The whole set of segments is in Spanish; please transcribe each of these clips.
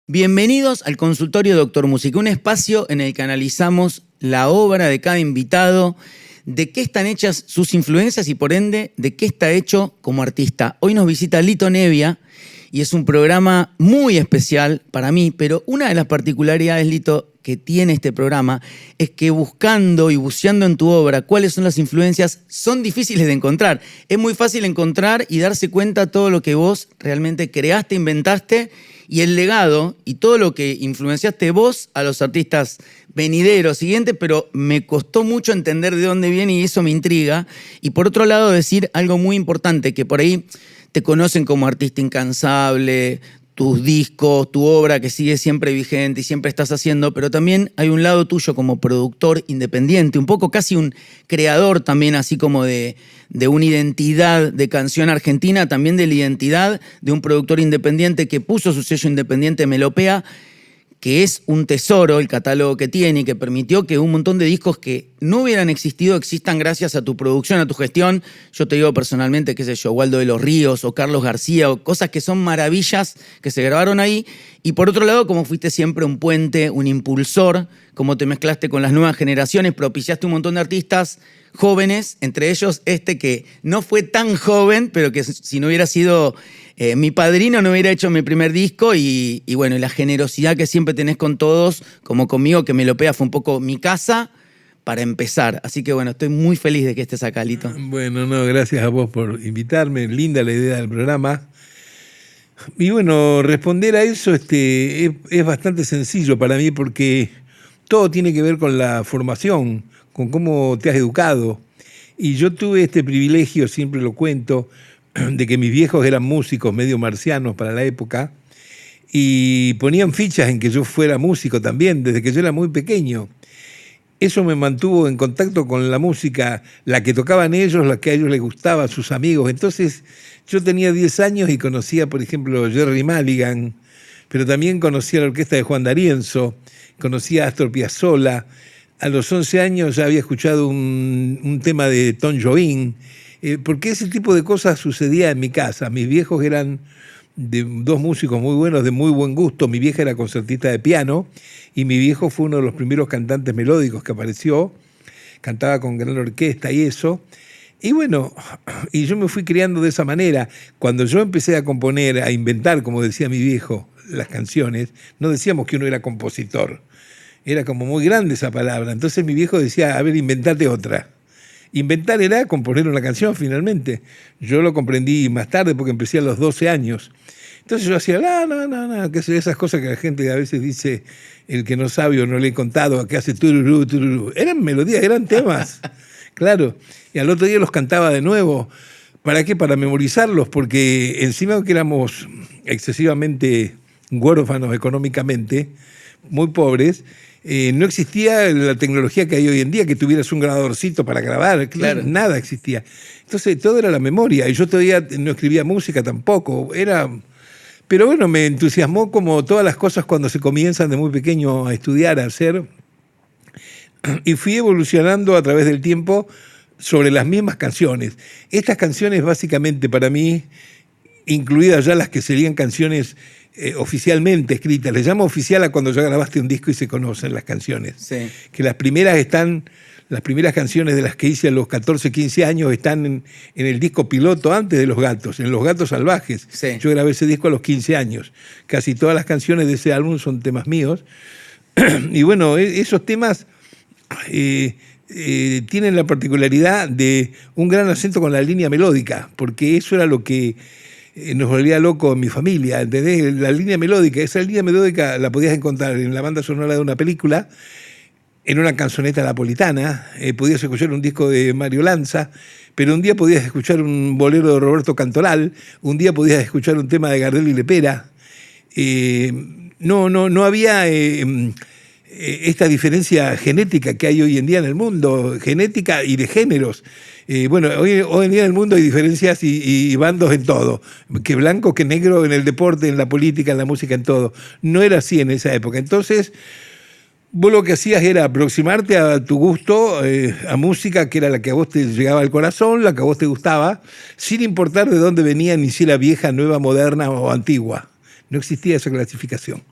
Bienvenidos al consultorio Doctor Música, un espacio en el que analizamos la obra de cada invitado, de qué están hechas sus influencias y por ende de qué está hecho como artista. Hoy nos visita Lito Nebbia y es un programa muy especial para mí, pero una de las particularidades, Lito, que tiene este programa es que buscando y buceando en tu obra cuáles son las influencias son difíciles de encontrar. Es muy fácil encontrar y darse cuenta todo lo que vos realmente creaste, inventaste y el legado y todo lo que influenciaste vos a los artistas venideros, siguientes, pero me costó mucho entender de dónde viene y eso me intriga. Y por otro lado decir algo muy importante, que por ahí te conocen como artista incansable, tus discos, tu obra que sigue siempre vigente y siempre estás haciendo, pero también hay un lado tuyo como productor independiente, un poco casi un creador también, así como de una identidad de canción argentina, también de la identidad de un productor independiente que puso su sello independiente Melopea, que es un tesoro el catálogo que tiene y que permitió que un montón de discos que no hubieran existido existan gracias a tu producción, a tu gestión. Yo te digo personalmente, qué sé yo, Waldo de los Ríos o Carlos García, o cosas que son maravillas que se grabaron ahí. Y por otro lado, como fuiste siempre un puente, un impulsor, como te mezclaste con las nuevas generaciones, propiciaste un montón de artistas jóvenes, entre ellos este que no fue tan joven, pero que si no hubiera sido mi padrino no hubiera hecho mi primer disco y bueno, y la generosidad que siempre tenés con todos, como conmigo, que Melopea fue un poco mi casa para empezar. Así que bueno, estoy muy feliz de que estés acá, Lito. Bueno, no, gracias a vos por invitarme, linda la idea del programa. Y bueno, responder a eso es bastante sencillo para mí porque todo tiene que ver con la formación, con cómo te has educado. Y yo tuve este privilegio, siempre lo cuento, de que mis viejos eran músicos medio marcianos para la época y ponían fichas en que yo fuera músico también, desde que yo era muy pequeño. Eso me mantuvo en contacto con la música, la que tocaban ellos, la que a ellos les gustaba, sus amigos. Entonces yo tenía 10 años y conocía, por ejemplo, Jerry Mulligan, pero también conocía la orquesta de Juan D'Arienzo, conocía a Astor Piazzolla. A los 11 años ya había escuchado un tema de Tom Jobim, porque ese tipo de cosas sucedía en mi casa. Mis viejos eran dos músicos muy buenos, de muy buen gusto. Mi vieja era concertista de piano y mi viejo fue uno de los primeros cantantes melódicos que apareció. Cantaba con gran orquesta y eso. Y bueno, y yo me fui criando de esa manera. Cuando yo empecé a componer, a inventar, como decía mi viejo, las canciones, no decíamos que uno era compositor. Era como muy grande esa palabra. Entonces mi viejo decía, a ver, inventate otra. Inventar era componer una canción finalmente. Yo lo comprendí más tarde porque empecé a los 12 años. Entonces yo hacía, no, que son esas cosas que la gente a veces dice, el que no sabe o no le he contado, que hace tururú, tururú. Eran melodías, eran temas, claro. Y al otro día los cantaba de nuevo. ¿Para qué? Para memorizarlos, porque encima que éramos excesivamente huérfanos económicamente, muy pobres, no existía la tecnología que hay hoy en día, que tuvieras un grabadorcito para grabar, claro. Nada existía. Entonces todo era la memoria, y yo todavía no escribía música tampoco, pero bueno, me entusiasmó como todas las cosas cuando se comienzan de muy pequeño a estudiar, a hacer, y fui evolucionando a través del tiempo sobre las mismas canciones. Estas canciones básicamente para mí, incluidas ya las que serían canciones oficialmente escritas. Les llamo oficial a cuando ya grabaste un disco y se conocen las canciones. Sí. Que las primeras canciones de las que hice a los 14, 15 años están en el disco piloto antes de Los Gatos, en Los Gatos Salvajes. Sí. Yo grabé ese disco a los 15 años. Casi todas las canciones de ese álbum son temas míos. Y bueno, esos temas tienen la particularidad de un gran acento con la línea melódica, porque eso era lo que nos volvía loco en mi familia, ¿entendés? La línea melódica, esa línea melódica la podías encontrar en la banda sonora de una película, en una canzoneta napolitana, podías escuchar un disco de Mario Lanza, pero un día podías escuchar un bolero de Roberto Cantoral, un día podías escuchar un tema de Gardel y Lepera. No había esta diferencia genética que hay hoy en día en el mundo, genética y de géneros. Bueno, hoy en día en el mundo hay diferencias y bandos en todo, que blanco, que negro, en el deporte, en la política, en la música, en todo. No era así en esa época. Entonces, vos lo que hacías era aproximarte a tu gusto, a música que era la que a vos te llegaba al corazón, la que a vos te gustaba, sin importar de dónde venía, ni si era vieja, nueva, moderna o antigua. No existía esa clasificación.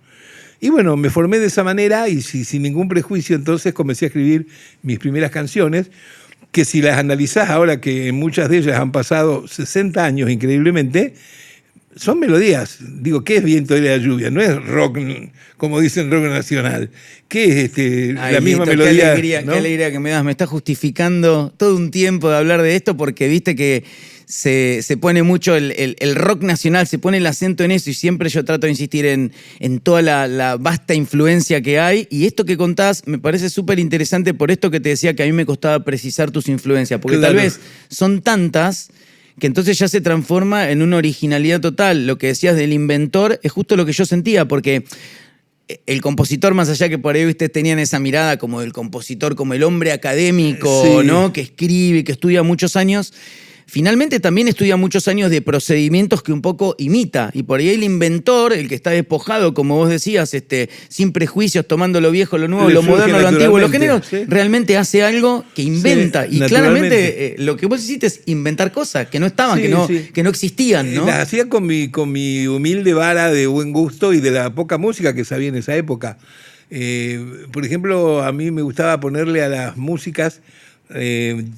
Y bueno, me formé de esa manera y sin ningún prejuicio entonces comencé a escribir mis primeras canciones, que si las analizás ahora, que muchas de ellas han pasado 60 años increíblemente, son melodías. Digo, ¿qué es Viento de la lluvia? No es rock, como dicen, rock nacional. ¿Qué es Ay, la misma Lito, melodía? ¿no? Qué alegría que me das. Me estás justificando todo un tiempo de hablar de esto porque viste que se pone mucho el rock nacional, se pone el acento en eso y siempre yo trato de insistir en toda la vasta influencia que hay. Y esto que contás me parece súper interesante por esto que te decía que a mí me costaba precisar tus influencias, porque Claro. tal vez son tantas que entonces ya se transforma en una originalidad total. Lo que decías del inventor es justo lo que yo sentía, porque el compositor, más allá que por ahí ustedes tenían esa mirada como del compositor, como el hombre académico, Sí. ¿no? Que escribe, que estudia muchos años, finalmente también estudia muchos años de procedimientos que un poco imita. Y por ahí el inventor, el que está despojado, como vos decías, sin prejuicios, tomando lo viejo, lo nuevo, Le lo surge moderno, lo antiguo, los naturalmente, géneros, ¿sí? realmente hace algo que inventa. Sí, y naturalmente. claramente lo que vos hiciste es inventar cosas que no estaban, Sí, sí. que no existían, ¿no? Las hacía con mi humilde vara de buen gusto y de la poca música que sabía en esa época. Por ejemplo, a mí me gustaba ponerle a las músicas,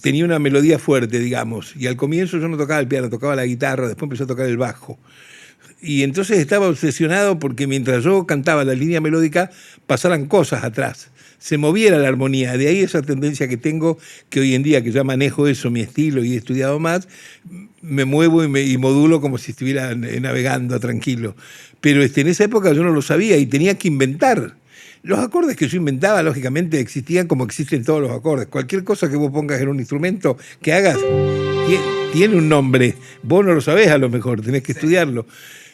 tenía una melodía fuerte, digamos, y al comienzo yo no tocaba el piano, tocaba la guitarra, después empecé a tocar el bajo. Y entonces estaba obsesionado porque mientras yo cantaba la línea melódica, pasaran cosas atrás, se moviera la armonía. De ahí esa tendencia que tengo, que hoy en día que ya manejo eso, mi estilo, y he estudiado más, me muevo y modulo como si estuviera navegando tranquilo. Pero en esa época yo no lo sabía y tenía que inventar. Los acordes que yo inventaba, lógicamente, existían como existen todos los acordes. Cualquier cosa que vos pongas en un instrumento que hagas, tiene un nombre. Vos no lo sabés a lo mejor, tenés que estudiarlo.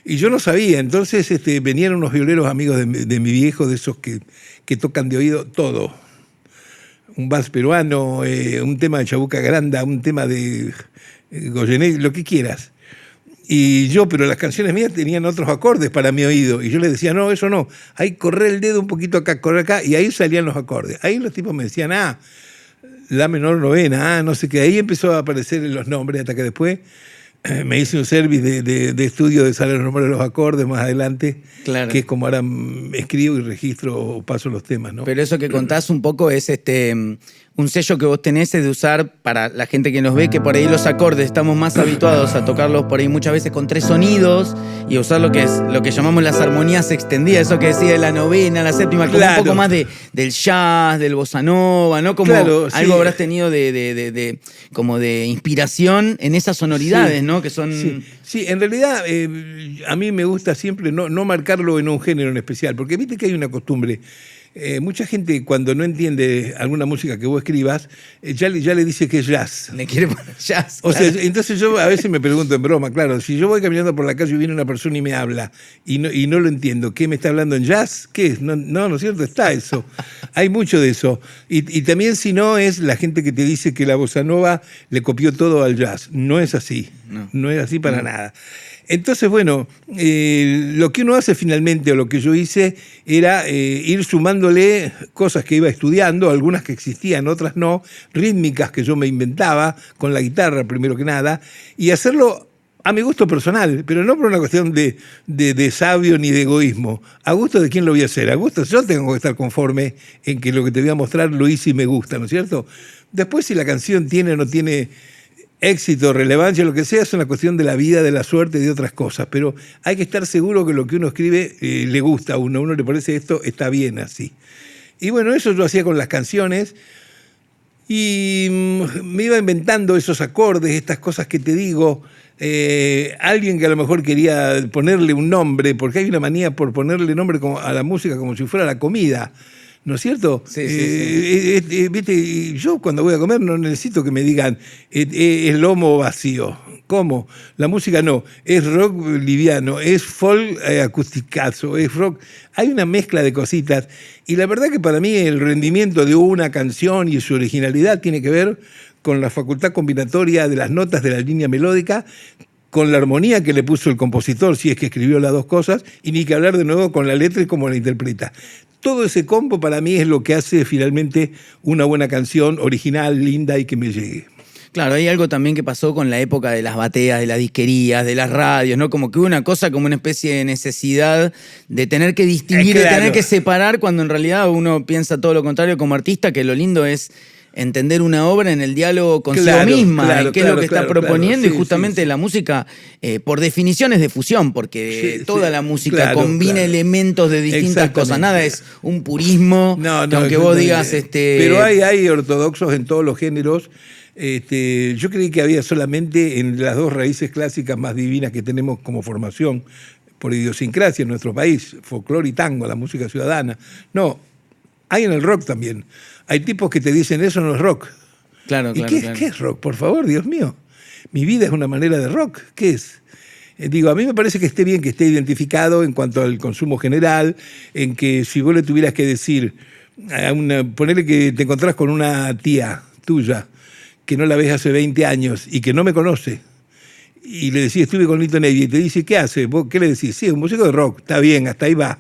Y yo no sabía, entonces venían unos violeros amigos de mi viejo, de esos que tocan de oído todo. Un vals peruano, un tema de Chabuca Granda, un tema de Goyeneche, lo que quieras. Y yo, pero las canciones mías tenían otros acordes para mi oído. Y yo les decía, no, eso no. Ahí corre el dedo un poquito acá, corre acá. Y ahí salían los acordes. Ahí los tipos me decían, la menor novena, no sé qué. Ahí empezó a aparecer los nombres hasta que después me hice un service de estudio de saber los nombres de los acordes más adelante. Claro. Que es como ahora escribo y registro o paso los temas, ¿no? Pero eso que contás un poco es un sello que vos tenés es de usar para la gente que nos ve, que por ahí los acordes estamos más habituados a tocarlos por ahí muchas veces con 3 sonidos y a usar lo que llamamos las armonías extendidas, eso que decía de la novena, la séptima, como Claro. un poco más del jazz, del bossa nova, ¿no? Como Claro, sí. algo habrás tenido como de inspiración en esas sonoridades, Sí. ¿no? Que son... Sí, en realidad a mí me gusta siempre no marcarlo en un género en especial, porque viste que hay una costumbre. Mucha gente cuando no entiende alguna música que vos escribas, ya le dice que es jazz. Le quiere poner jazz. O claro. sea, entonces yo a veces me pregunto en broma, claro, si yo voy caminando por la calle y viene una persona y me habla y no lo entiendo, ¿qué me está hablando en jazz? ¿Qué es? No es cierto, está eso. Hay mucho de eso. Y también si no es la gente que te dice que la bossa nova le copió todo al jazz. No es así. No es así para nada. Entonces, bueno, lo que uno hace finalmente, o lo que yo hice, era ir sumándole cosas que iba estudiando, algunas que existían, otras no, rítmicas que yo me inventaba con la guitarra primero que nada, y hacerlo a mi gusto personal, pero no por una cuestión de sabio ni de egoísmo. A gusto de quién lo voy a hacer. A gusto, yo tengo que estar conforme en que lo que te voy a mostrar lo hice y me gusta, ¿no es cierto? Después, si la canción tiene o no tiene éxito, relevancia, lo que sea, es una cuestión de la vida, de la suerte, de otras cosas. Pero hay que estar seguro que lo que uno escribe le gusta a uno le parece esto está bien así. Y bueno, eso yo hacía con las canciones y me iba inventando esos acordes, estas cosas que te digo. Alguien que a lo mejor quería ponerle un nombre, porque hay una manía por ponerle nombre a la música como si fuera la comida. ¿No es cierto? Sí, sí. Viste, yo cuando voy a comer no necesito que me digan es lomo vacío. ¿Cómo? La música no, es rock liviano, es folk acusticazo, es rock. Hay una mezcla de cositas y la verdad que para mí el rendimiento de una canción y su originalidad tiene que ver con la facultad combinatoria de las notas de la línea melódica, con la armonía que le puso el compositor, si es que escribió las dos cosas, y ni que hablar de nuevo con la letra y cómo la interpreta. Todo ese combo para mí es lo que hace finalmente una buena canción original, linda y que me llegue. Claro, hay algo también que pasó con la época de las bateas, de las disquerías, de las radios, ¿no? Como que hubo una cosa, como una especie de necesidad de tener que distinguir, de tener que separar, cuando en realidad uno piensa todo lo contrario como artista, que lo lindo es entender una obra en el diálogo consigo misma, en qué es lo que está proponiendo, y justamente la música, por definición, es de fusión, porque toda la música combina elementos de distintas cosas, nada es un purismo, aunque vos digas... Pero hay ortodoxos en todos los géneros. Yo creí que había solamente en las dos raíces clásicas más divinas que tenemos como formación, por idiosincrasia en nuestro país, folclore y tango, la música ciudadana. No, hay en el rock también. Hay tipos que te dicen, eso no es rock. Claro. ¿Qué es rock? Por favor, Dios mío. Mi vida es una manera de rock. ¿Qué es? Digo, a mí me parece que esté bien que esté identificado en cuanto al consumo general, en que si vos le tuvieras que decir, ponele que te encontrás con una tía tuya, que no la ves hace 20 años y que no me conoce, y le decís, estuve con Lito Nevia, y te dice, ¿qué hace? ¿Vos qué le decís? Sí, un músico de rock, está bien, hasta ahí va.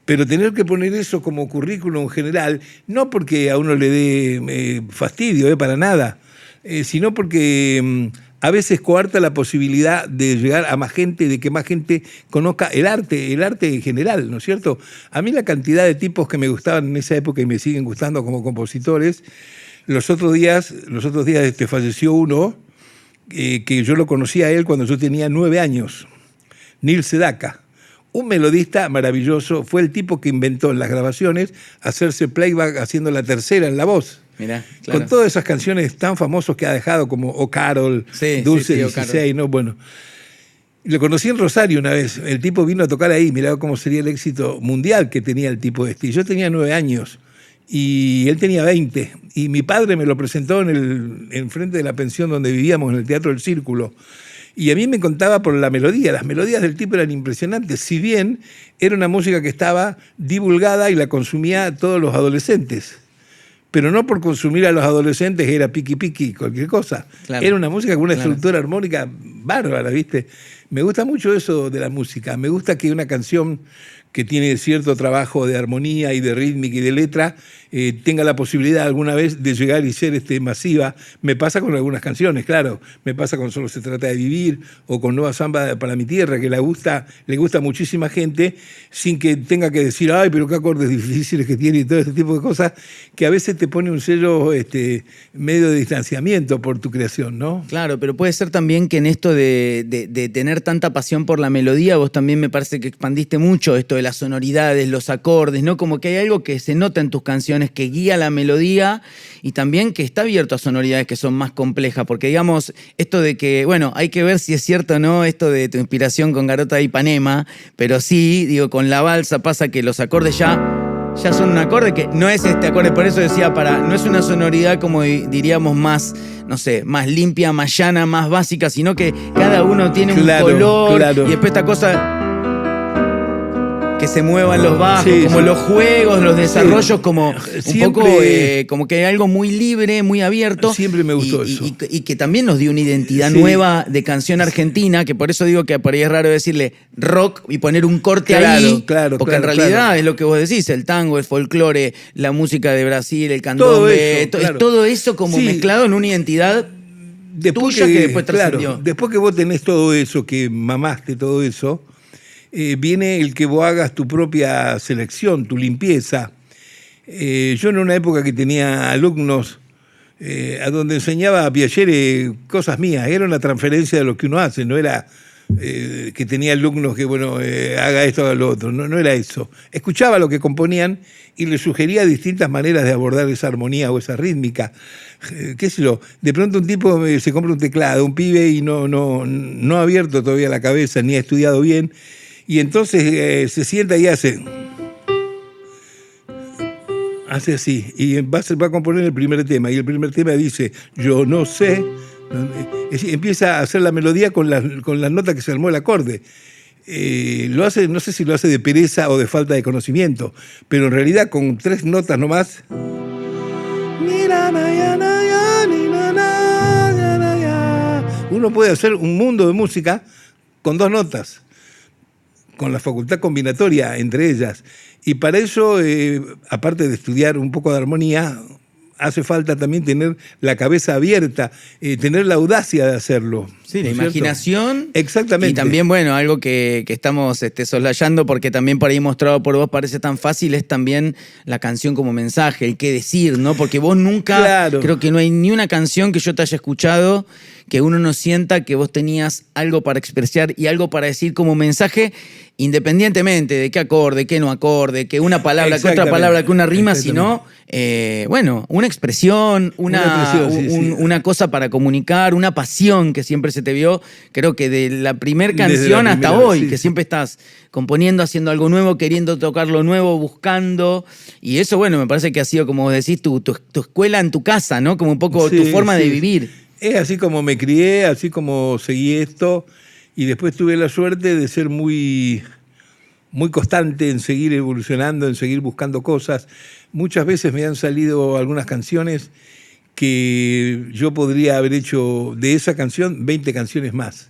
Pero tener que poner eso como currículum general, no porque a uno le dé fastidio, para nada, sino porque a veces coarta la posibilidad de llegar a más gente, de que más gente conozca el arte en general, ¿no es cierto? A mí la cantidad de tipos que me gustaban en esa época y me siguen gustando como compositores, los otros días falleció uno, que yo lo conocí a él cuando yo tenía 9 años, Nils Sedaka. Un melodista maravilloso, fue el tipo que inventó en las grabaciones hacerse playback haciendo la tercera en la voz. Mirá, claro. Con todas esas canciones tan famosas que ha dejado, como O Carol, Dulce 16, ¿no? Bueno, lo conocí en Rosario una vez. El tipo vino a tocar ahí, mirá cómo sería el éxito mundial que tenía el tipo este. Yo tenía 9 años y él tenía 20. Y mi padre me lo presentó en frente de la pensión donde vivíamos, en el Teatro del Círculo. Y a mí me contaba por la melodía. Las melodías del tipo eran impresionantes. Si bien era una música que estaba divulgada y la consumía todos los adolescentes. Pero no por consumir a los adolescentes era piqui, cualquier cosa. Claro. Era una música con una estructura armónica bárbara, ¿viste? Me gusta mucho eso de la música. Me gusta que una canción que tiene cierto trabajo de armonía y de rítmica y de letra, tenga la posibilidad alguna vez de llegar y ser masiva. Me pasa con algunas canciones, claro. Me pasa con Solo se trata de vivir, o con Nueva Samba para mi tierra, que le gusta a muchísima gente, sin que tenga que decir, ay, pero qué acordes difíciles que tiene y todo ese tipo de cosas, que a veces te pone un sello medio de distanciamiento por tu creación, ¿no? Claro, pero puede ser también que en esto de tener tanta pasión por la melodía, vos también me parece que expandiste mucho esto de las sonoridades, los acordes, ¿no? Como que hay algo que se nota en tus canciones que guía la melodía, y también que está abierto a sonoridades que son más complejas, porque digamos, esto de que, bueno, hay que ver si es cierto o no esto de tu inspiración con Garota de Ipanema, pero sí, digo, con la balsa pasa que los acordes ya son un acorde que no es este acorde, por eso decía, no es una sonoridad como diríamos más, no sé, más limpia, más llana, más básica, sino que cada uno tiene un color, y después esta cosa que se muevan los bajos, como los juegos, los desarrollos, como siempre, un poco como que hay algo muy libre, muy abierto. Siempre me gustó eso. Y que también nos dio una identidad nueva de canción argentina, que por eso digo que por ahí es raro decirle rock y poner un corte ahí, porque en realidad es lo que vos decís, el tango, el folclore, la música de Brasil, el candombe, es todo eso como mezclado en una identidad tuya que después trascendió. Después que vos tenés todo eso, que mamaste todo eso, viene el que vos hagas tu propia selección, tu limpieza. Yo en una época que tenía alumnos a donde enseñaba a Piaget cosas mías, era una transferencia de lo que uno hace, no era que tenía alumnos que, haga esto, haga lo otro, no era eso. Escuchaba lo que componían y les sugería distintas maneras de abordar esa armonía o esa rítmica. Qué sé yo, de pronto un tipo se compra un teclado, un pibe, y no ha abierto todavía la cabeza, ni ha estudiado bien, y entonces se sienta y hace así, y va a componer el primer tema, y el primer tema dice, yo no sé, empieza a hacer la melodía con las notas que se armó el acorde. Lo hace, no sé si lo hace de pereza o de falta de conocimiento, pero en realidad con 3 notas nomás, uno puede hacer un mundo de música con 2 notas, con la facultad combinatoria entre ellas. Y para eso, aparte de estudiar un poco de armonía, hace falta también tener la cabeza abierta, tener la audacia de hacerlo. Sí, la ¿no es cierto? imaginación. Exactamente. Y también, bueno, algo que estamos soslayando, porque también por ahí mostrado por vos parece tan fácil, es también la canción como mensaje, el qué decir, ¿no? Porque vos nunca, Claro. creo que no hay ni una canción que yo te haya escuchado que uno no sienta que vos tenías algo para expresar y algo para decir como mensaje, independientemente de qué acorde, qué no acorde, que una palabra, que otra palabra, que una rima, sino, bueno, una expresión, una cosa para comunicar, una pasión que siempre se te vio, creo que de la primer canción hasta hoy, sí, que siempre estás componiendo, haciendo algo nuevo, queriendo tocar lo nuevo, buscando, y eso, bueno, me parece que ha sido, como vos decís, tu escuela en tu casa, ¿no? Como un poco tu forma de vivir. Es así como me crié, así como seguí esto, y después tuve la suerte de ser muy, muy constante en seguir evolucionando, en seguir buscando cosas. Muchas veces me han salido algunas canciones que yo podría haber hecho de esa canción 20 canciones más.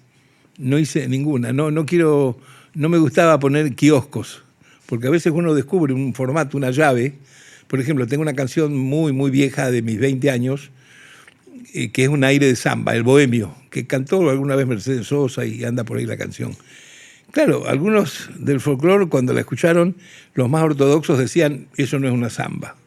No hice ninguna, no me gustaba poner kioscos, porque a veces uno descubre un formato, una llave. Por ejemplo, tengo una canción muy, muy vieja de mis 20 años, que es un aire de samba, El Bohemio, que cantó alguna vez Mercedes Sosa y anda por ahí la canción. Claro, algunos del folclore cuando la escucharon, los más ortodoxos decían, eso no es una samba,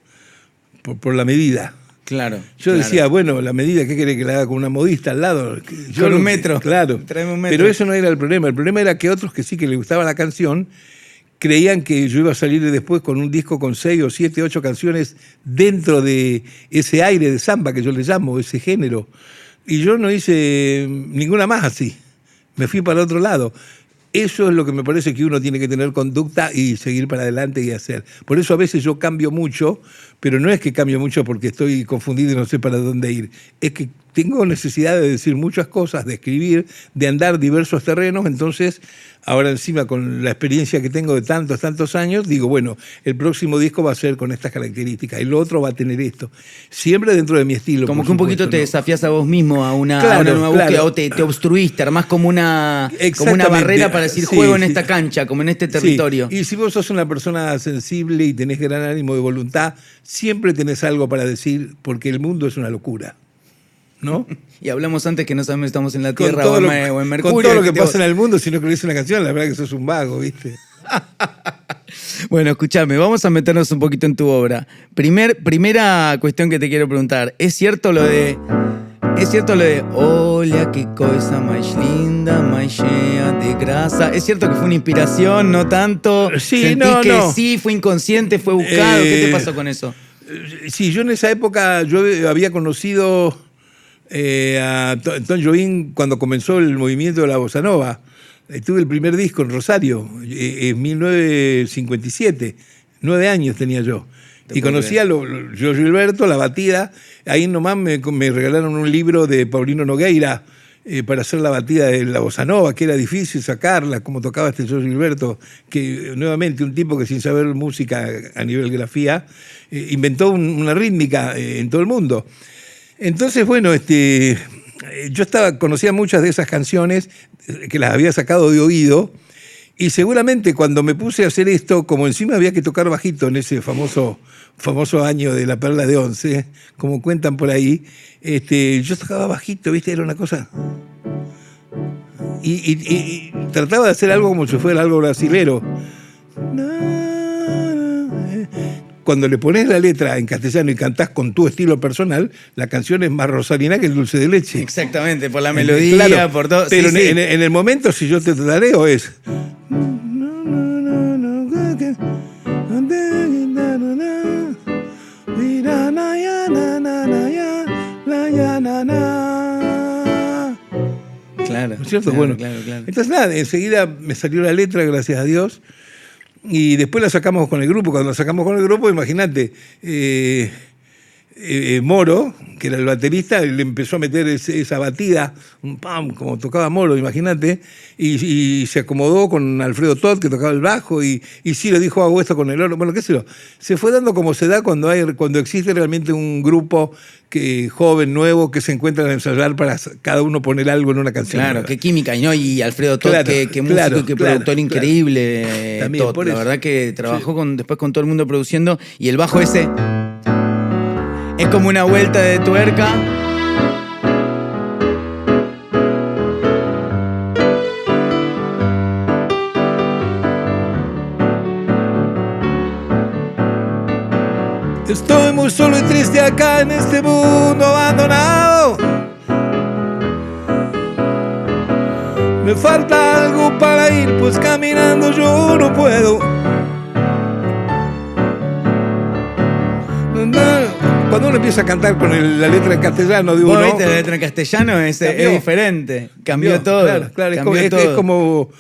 por la medida. Claro. Yo decía, bueno, la medida, ¿qué quiere que la haga con una modista al lado? Con un metro. Claro. Tráeme un metro. Pero eso no era el problema. El problema era que otros que sí que les gustaba la canción creían que yo iba a salir después con un disco con 6 o 7, 8 canciones dentro de ese aire de samba que yo le llamo, ese género. Y yo no hice ninguna más así. Me fui para otro lado. Eso es lo que me parece que uno tiene que tener conducta y seguir para adelante y hacer. Por eso a veces yo cambio mucho, pero no es que cambio mucho porque estoy confundido y no sé para dónde ir. Es que tengo necesidad de decir muchas cosas, de escribir, de andar diversos terrenos, entonces ahora encima con la experiencia que tengo de tantos años, digo, bueno, el próximo disco va a ser con estas características, el otro va a tener esto. Siempre dentro de mi estilo. Como que un poquito te desafías a vos mismo a una nueva búsqueda, o te obstruiste, armás como una barrera para decir juego en esta cancha, como en este territorio. Sí. Y si vos sos una persona sensible y tenés gran ánimo de voluntad, siempre tenés algo para decir, porque el mundo es una locura, ¿no? Y hablamos antes que no sabemos si estamos en la Tierra o en Mercurio. Con todo lo que pasa en el mundo, si no escribís una canción, la verdad que sos un vago, ¿viste? Bueno, escúchame, vamos a meternos un poquito en tu obra. Primera cuestión que te quiero preguntar. ¿Es cierto lo de olha que cosa más linda, más llena de grasa? ¿Es cierto que fue una inspiración, no tanto? Sí, ¿Sentís que no. sí, fue inconsciente, fue buscado? ¿Qué te pasó con eso? Sí, yo en esa época yo había conocido a Tom Jobim cuando comenzó el movimiento de la bossa nova. Tuve el primer disco en Rosario, en 1957. 9 años tenía yo. Y conocía a Gilberto Gilberto, La Batida. Ahí nomás me regalaron un libro de Paulino Nogueira para hacer la batida de la bossa nova, que era difícil sacarla, como tocaba este Gilberto Gilberto, que nuevamente un tipo que sin saber música a nivel grafía, inventó una rítmica en todo el mundo. Entonces, bueno, yo conocía muchas de esas canciones que las había sacado de oído, y seguramente cuando me puse a hacer esto, como encima había que tocar bajito en ese famoso año de la Perla de Once, como cuentan por ahí, yo tocaba bajito, ¿viste? Era una cosa... Y trataba de hacer algo como si fuera algo brasilero. Cuando le pones la letra en castellano y cantás con tu estilo personal, la canción es más rosarina que el dulce de leche. Exactamente, por la melodía, claro, por todo. Pero sí, en el momento, si yo te tarareo, es... Claro, ¿no es cierto? Claro, Bueno, claro. entonces nada, enseguida me salió la letra, gracias a Dios, y después la sacamos con el grupo. Cuando la sacamos con el grupo, imagínate, Moro, que era el baterista, le empezó a meter esa batida, un pam, como tocaba Moro, imagínate, y se acomodó con Alfredo Todd, que tocaba el bajo, y sí le dijo, hago esto con el oro. Bueno, qué sé yo. Se fue dando como se da cuando existe realmente un grupo joven, nuevo, que se encuentran a ensayar para cada uno poner algo en una canción. Claro, qué química, ¿no? Y Alfredo Todd, Claro, qué músico y qué productor increíble. También, Todd, la verdad que trabajó después con todo el mundo produciendo, y el bajo ese... Es como una vuelta de tuerca. Estoy muy solo y triste acá en este mundo abandonado. Me falta algo para ir, pues caminando yo no puedo. Cuando uno empieza a cantar con la letra en castellano de uno... ¿Viste? La letra en castellano es diferente. Cambió todo. Claro, es como...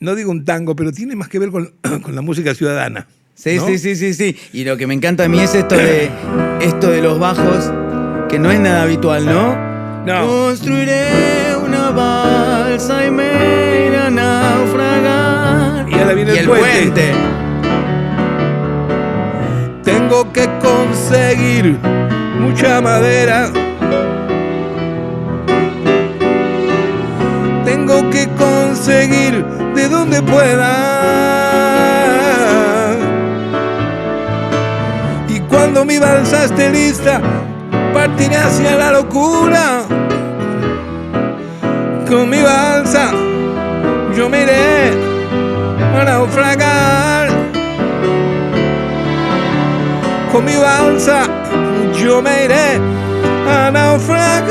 No digo un tango, pero tiene más que ver con la música ciudadana. Sí, ¿no? sí. Y lo que me encanta a mí es esto de los bajos, que no es nada habitual, ¿no? No. Construiré una balsa y me iré a naufragar. Y ahora viene el puente. Tengo que conseguir mucha madera. Tengo que conseguir de donde pueda. Y cuando mi balsa esté lista, partiré hacia la locura. Con mi balsa yo me iré a naufragar. Con mi balsa yo me iré a naufragar.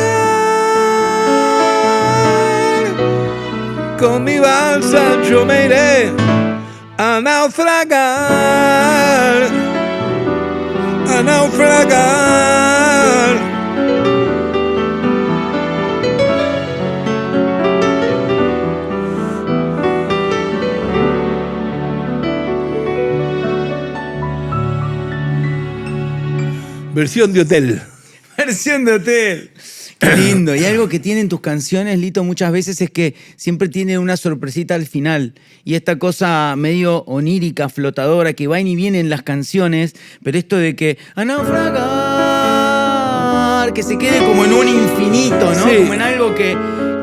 Con mi balsa yo me iré a naufragar. A naufragar. Versión de hotel. Versión de hotel. Qué lindo. Y algo que tienen tus canciones, Lito, muchas veces es que siempre tienen una sorpresita al final. Y esta cosa medio onírica, flotadora, que va y viene en las canciones, pero esto de que a naufragar, que se quede como en un infinito, ¿no? Sí. Como en algo que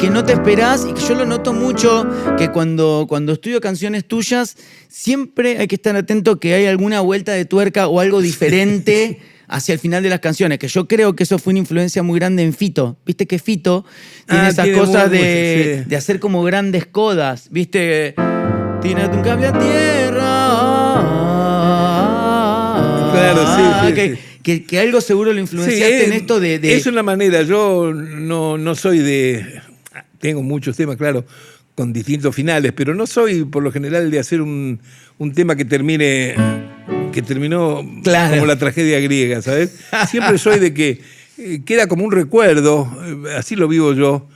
no te esperás, y que yo lo noto mucho, que cuando estudio canciones tuyas, siempre hay que estar atento que hay alguna vuelta de tuerca o algo diferente hacia el final de las canciones, que yo creo que eso fue una influencia muy grande en Fito. Viste que Fito tiene esas cosas de hacer como grandes codas, viste, tírate un cable a tierra. Claro, sí. Que algo seguro lo influenciaste en esto de... Es una manera, yo no soy de... Tengo muchos temas, claro, con distintos finales, pero no soy por lo general de hacer un tema que terminó claro, como la tragedia griega, ¿sabes? Siempre soy de que queda como un recuerdo, así lo vivo yo,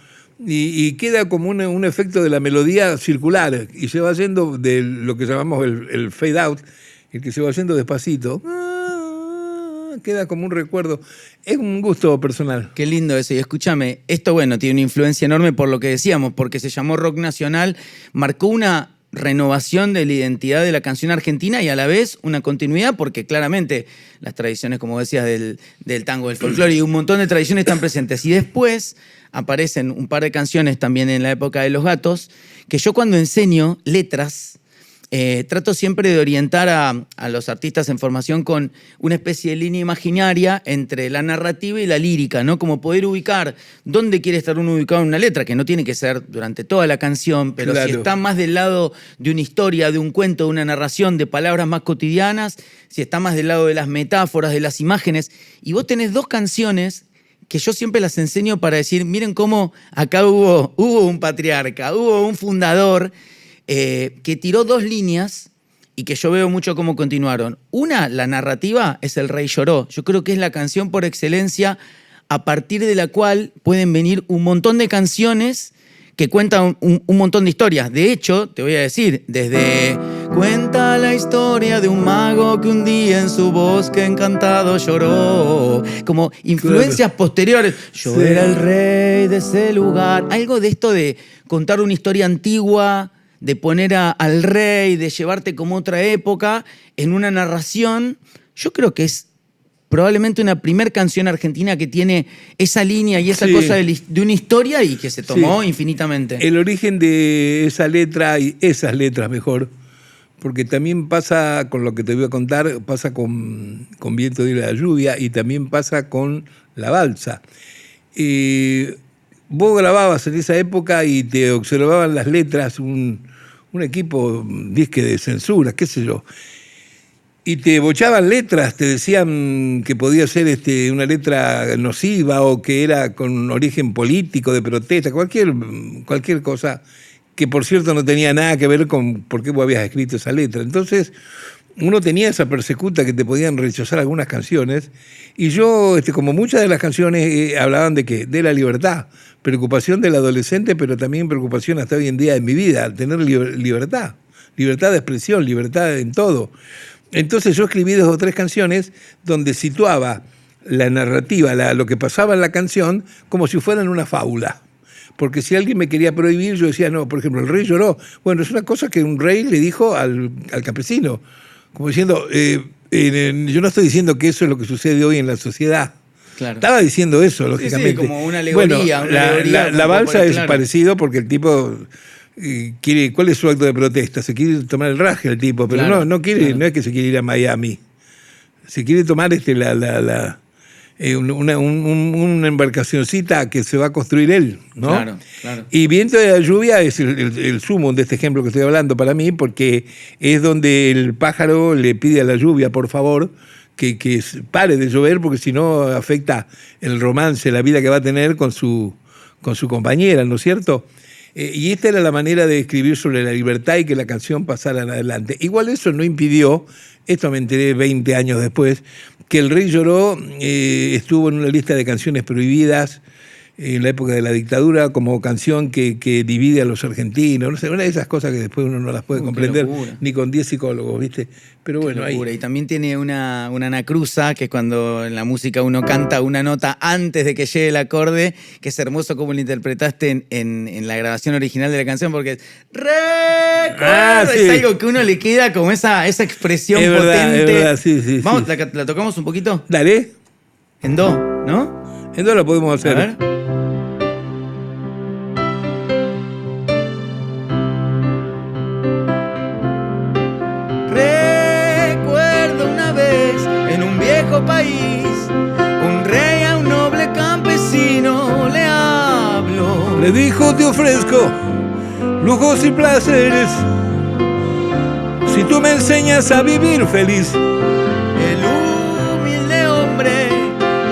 y queda como un efecto de la melodía circular, y se va yendo de lo que llamamos el fade out, el que se va yendo despacito. Queda como un recuerdo. Es un gusto personal. Qué lindo eso. Y escúchame, esto, bueno, tiene una influencia enorme por lo que decíamos, porque se llamó rock nacional, marcó una renovación de la identidad de la canción argentina y a la vez una continuidad, porque claramente las tradiciones, como decías, del tango, del folclore y un montón de tradiciones están presentes. Y después aparecen un par de canciones también en la época de Los Gatos, que yo cuando enseño letras, trato siempre de orientar a los artistas en formación con una especie de línea imaginaria entre la narrativa y la lírica, ¿no? Como poder ubicar dónde quiere estar uno ubicado en una letra, que no tiene que ser durante toda la canción, pero claro, si está más del lado de una historia, de un cuento, de una narración, de palabras más cotidianas, si está más del lado de las metáforas, de las imágenes. Y vos tenés dos canciones que yo siempre las enseño para decir, miren cómo acá hubo un patriarca, hubo un fundador, que tiró dos líneas y que yo veo mucho cómo continuaron. Una, la narrativa, es El Rey Lloró. Yo creo que es la canción por excelencia a partir de la cual pueden venir un montón de canciones que cuentan un montón de historias. De hecho, te voy a decir, desde cuenta la historia de un mago que un día en su bosque encantado lloró, como influencias posteriores. Yo era el rey de ese lugar. Algo de esto de contar una historia antigua, de poner al rey, de llevarte como otra época en una narración. Yo creo que es probablemente una primer canción argentina que tiene esa línea y esa cosa de una historia y que se tomó infinitamente. El origen de esa letra, y esas letras mejor, porque también pasa con lo que te voy a contar, pasa con Viento de la lluvia y también pasa con La Balsa. Vos grababas en esa época y te observaban las letras, un equipo disque de censura, qué sé yo, y te bochaban letras, te decían que podía ser una letra nociva o que era con origen político, de protesta, cualquier cosa que por cierto no tenía nada que ver con por qué vos habías escrito esa letra. Entonces uno tenía esa persecuta que te podían rechazar algunas canciones, y yo, como muchas de las canciones hablaban de qué, de la libertad, preocupación del adolescente, pero también preocupación hasta hoy en día en mi vida, tener libertad de expresión, libertad en todo. Entonces yo escribí 2 o 3 canciones donde situaba la narrativa, lo que pasaba en la canción, como si fueran una fábula. Porque si alguien me quería prohibir, yo decía, no, por ejemplo, el rey lloró. Bueno, es una cosa que un rey le dijo al campesino, como diciendo, yo no estoy diciendo que eso es lo que sucede hoy en la sociedad. Claro. Estaba diciendo eso, lógicamente. Sí, como una alegoría. Bueno, la balsa es parecido porque el tipo quiere, ¿cuál es su acto de protesta? Se quiere tomar el raje el tipo, pero claro, no es que se quiere ir a Miami. Se quiere tomar una embarcacioncita que se va a construir él, ¿no? Claro. Y Viento de la lluvia es el sumo de este ejemplo que estoy hablando para mí, porque es donde el pájaro le pide a la lluvia, por favor, que pare de llover, porque si no afecta el romance, la vida que va a tener con su compañera, ¿no es cierto? Y esta era la manera de escribir sobre la libertad y que la canción pasara adelante. Igual eso no impidió, esto me enteré 20 años después, que El Rey Lloró estuvo en una lista de canciones prohibidas en la época de la dictadura como canción que divide a los argentinos, no sé, una de esas cosas que después uno no las puede comprender ni con 10 psicólogos, ¿viste? Pero bueno, ahí. Y también tiene una anacruza, que es cuando en la música uno canta una nota antes de que llegue el acorde, que es hermoso como lo interpretaste en la grabación original de la canción, porque es recuerda, sí. Es algo que uno le queda como esa expresión es potente. Es verdad, sí. Vamos, ¿la tocamos un poquito? Dale. En do, ¿no? En do lo podemos hacer. A ver. País, un rey a un noble campesino le habló. Le dijo, te ofrezco lujos y placeres si tú me enseñas a vivir feliz. El humilde hombre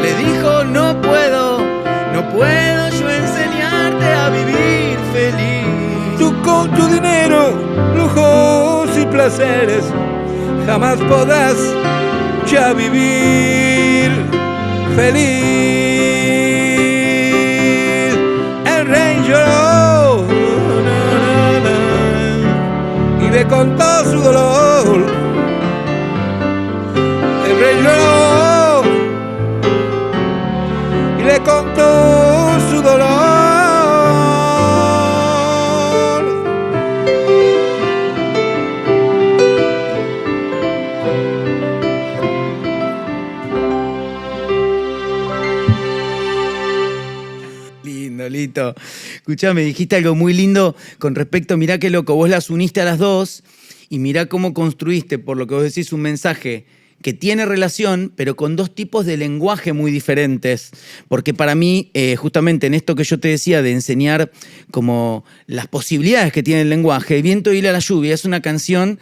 le dijo, no puedo yo enseñarte a vivir feliz. Tú con tu dinero, lujos y placeres, jamás podrás ya vivir feliz. El rey lloró y le contó su dolor. El rey lloró y le contó su dolor. Lito. Escuchame, dijiste algo muy lindo con respecto, mirá qué loco, vos las uniste a las dos y mirá cómo construiste, por lo que vos decís, un mensaje que tiene relación, pero con 2 tipos de lenguaje muy diferentes. Porque para mí, justamente en esto que yo te decía de enseñar como las posibilidades que tiene el lenguaje, Viento y la lluvia es una canción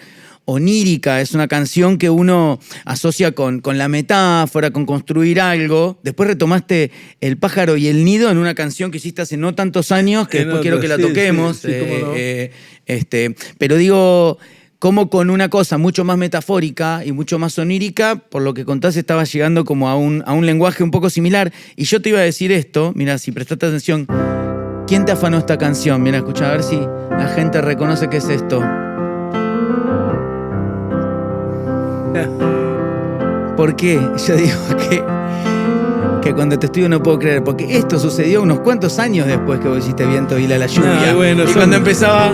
onírica, es una canción que uno asocia con la metáfora, con construir algo. Después retomaste El pájaro y el nido en una canción que hiciste hace no tantos años, que después quiero que la toquemos. Sí, cómo no. Pero digo, como con una cosa mucho más metafórica y mucho más onírica, por lo que contás, estaba llegando como a un lenguaje un poco similar. Y yo te iba a decir esto, mira, si prestaste atención, ¿quién te afanó esta canción? Mira, escucha, a ver si la gente reconoce qué es esto. ¿Por qué? Yo digo que cuando te estudio no puedo creer, porque esto sucedió unos cuantos años después que vos hiciste Viento y la lluvia. Bueno, y cuando empezaba...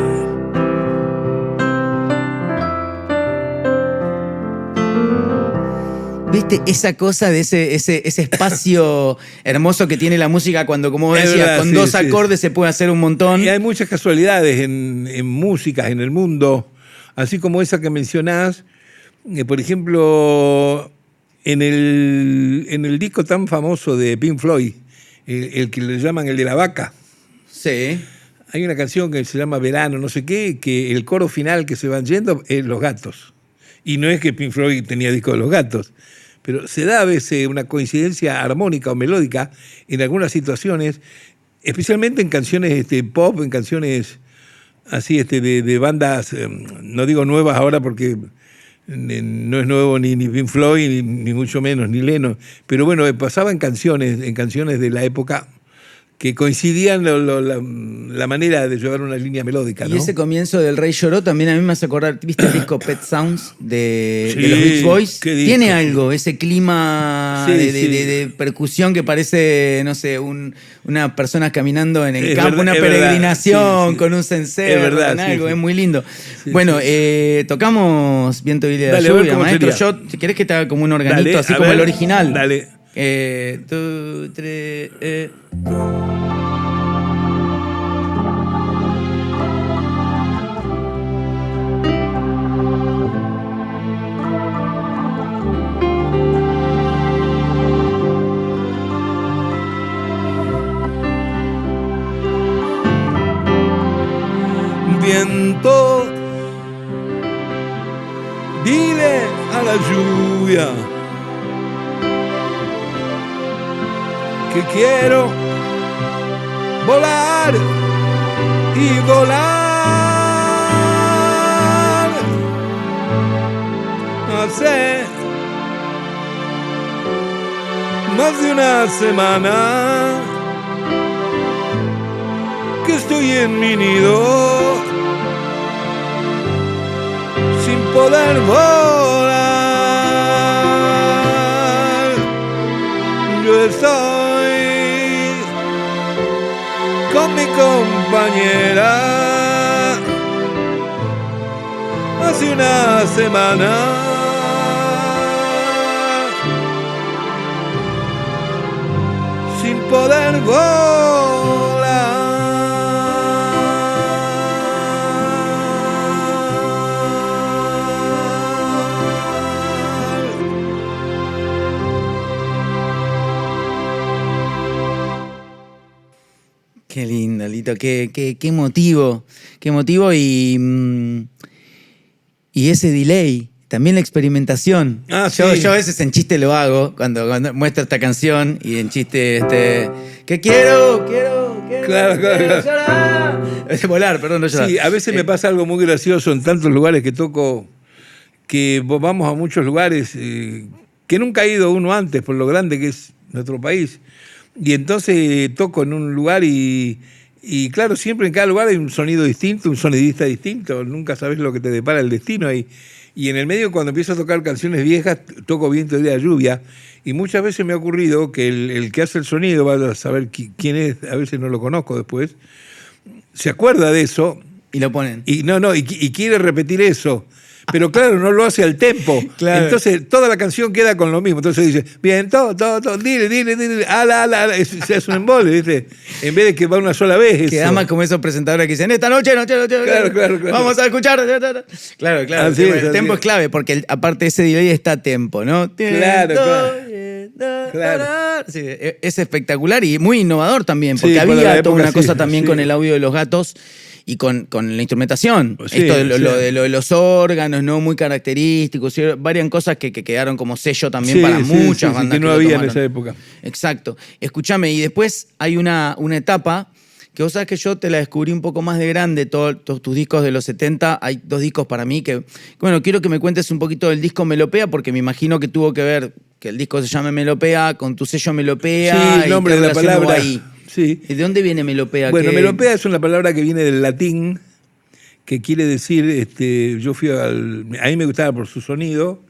¿Viste esa cosa de ese espacio hermoso que tiene la música cuando, como vos decías, verdad, con 2 acordes se puede hacer un montón? Y hay muchas casualidades en músicas, en el mundo. Así como esa que mencionás, por ejemplo, en el disco tan famoso de Pink Floyd, el que le llaman el de la vaca. Sí. Hay una canción que se llama Verano, no sé qué, que el coro final que se van yendo es Los Gatos. Y no es que Pink Floyd tenía disco de Los Gatos, pero se da a veces una coincidencia armónica o melódica en algunas situaciones, especialmente en canciones pop, en canciones así de bandas, no digo nuevas ahora porque no es nuevo ni Pink Floyd, ni mucho menos, ni Lennon, pero bueno, pasaba en canciones de la época que coincidían la manera de llevar una línea melódica, ¿no? Y ese comienzo del Rey Lloró también a mí me hace acordar, ¿viste el disco Pet Sounds de Sí, los Beach Boys? qué disco, Tiene sí. algo, ese clima Sí, de percusión que parece, no sé, una persona caminando en el Es campo, verdad, una es verdad, peregrinación sí. con un cencerro, Es verdad, con sí, algo, sí. es muy lindo. Sí, bueno, sí. tocamos Viento y de la Dale, a ver lluvia, cómo maestro. sería. Yo, si querés que te haga como un organito, Dale, así a como ver, el original. dale. 2, 3, Viento, dile a la lluvia que quiero volar y volar. Hace más de una semana que estoy en mi nido sin poder volar. Yo estoy con mi compañera hace una semana. Sin poder volar. Qué lindo, Lito, qué emotivo y ese delay, también la experimentación. Ah, yo, sí. yo a veces en chiste lo hago cuando muestro esta canción y en chiste que quiero Claro, claro. llorar. Volar, perdón, no llorar. Sí, a veces me pasa algo muy gracioso en tantos lugares que toco, que vamos a muchos lugares que nunca ha ido uno antes por lo grande que es nuestro país. Y entonces toco en un lugar y claro, siempre en cada lugar hay un sonido distinto, un sonidista distinto, nunca sabes lo que te depara el destino ahí. Y en el medio, cuando empiezo a tocar canciones viejas, toco Viento de la lluvia, y muchas veces me ha ocurrido que el que hace el sonido, vaya a saber quién es, a veces no lo conozco después, se acuerda de eso Y lo ponen. y quiere repetir eso. Pero claro, no lo hace al tempo. Claro. Entonces toda la canción queda con lo mismo. Entonces dice, bien, todo, dile, ala, se hace un embole, ¿viste? En vez de que va una sola vez. Eso. Queda más como esos presentadores que dicen, esta noche. Claro. Vamos a escuchar. Claro. Así es, el así tempo es. es clave, porque aparte ese delay está a tempo, ¿no? Claro. Sí, es espectacular y muy innovador también, porque Sí, para la había toda época, una cosa sí, también sí. con el audio de los gatos y con la instrumentación. Sí, Esto de sí. lo de los órganos, ¿no? Muy característicos, varias cosas que quedaron como sello también para muchas bandas que no lo había en tomaron. esa época. Exacto. Escúchame, y después hay una etapa que vos sabés que yo te la descubrí un poco más de grande, todos tus discos de los 70. Hay 2 discos para mí que, bueno, quiero que me cuentes un poquito del disco Melopea, porque me imagino que tuvo que ver que el disco se llame Melopea, con tu sello Melopea. Sí, el y nombre qué de la relación hubo palabra. ahí. Sí. ¿De dónde viene Melopea? Bueno, ¿Qué- melopea es una palabra que viene del latín, que quiere decir, yo a mí me gustaba por su sonido,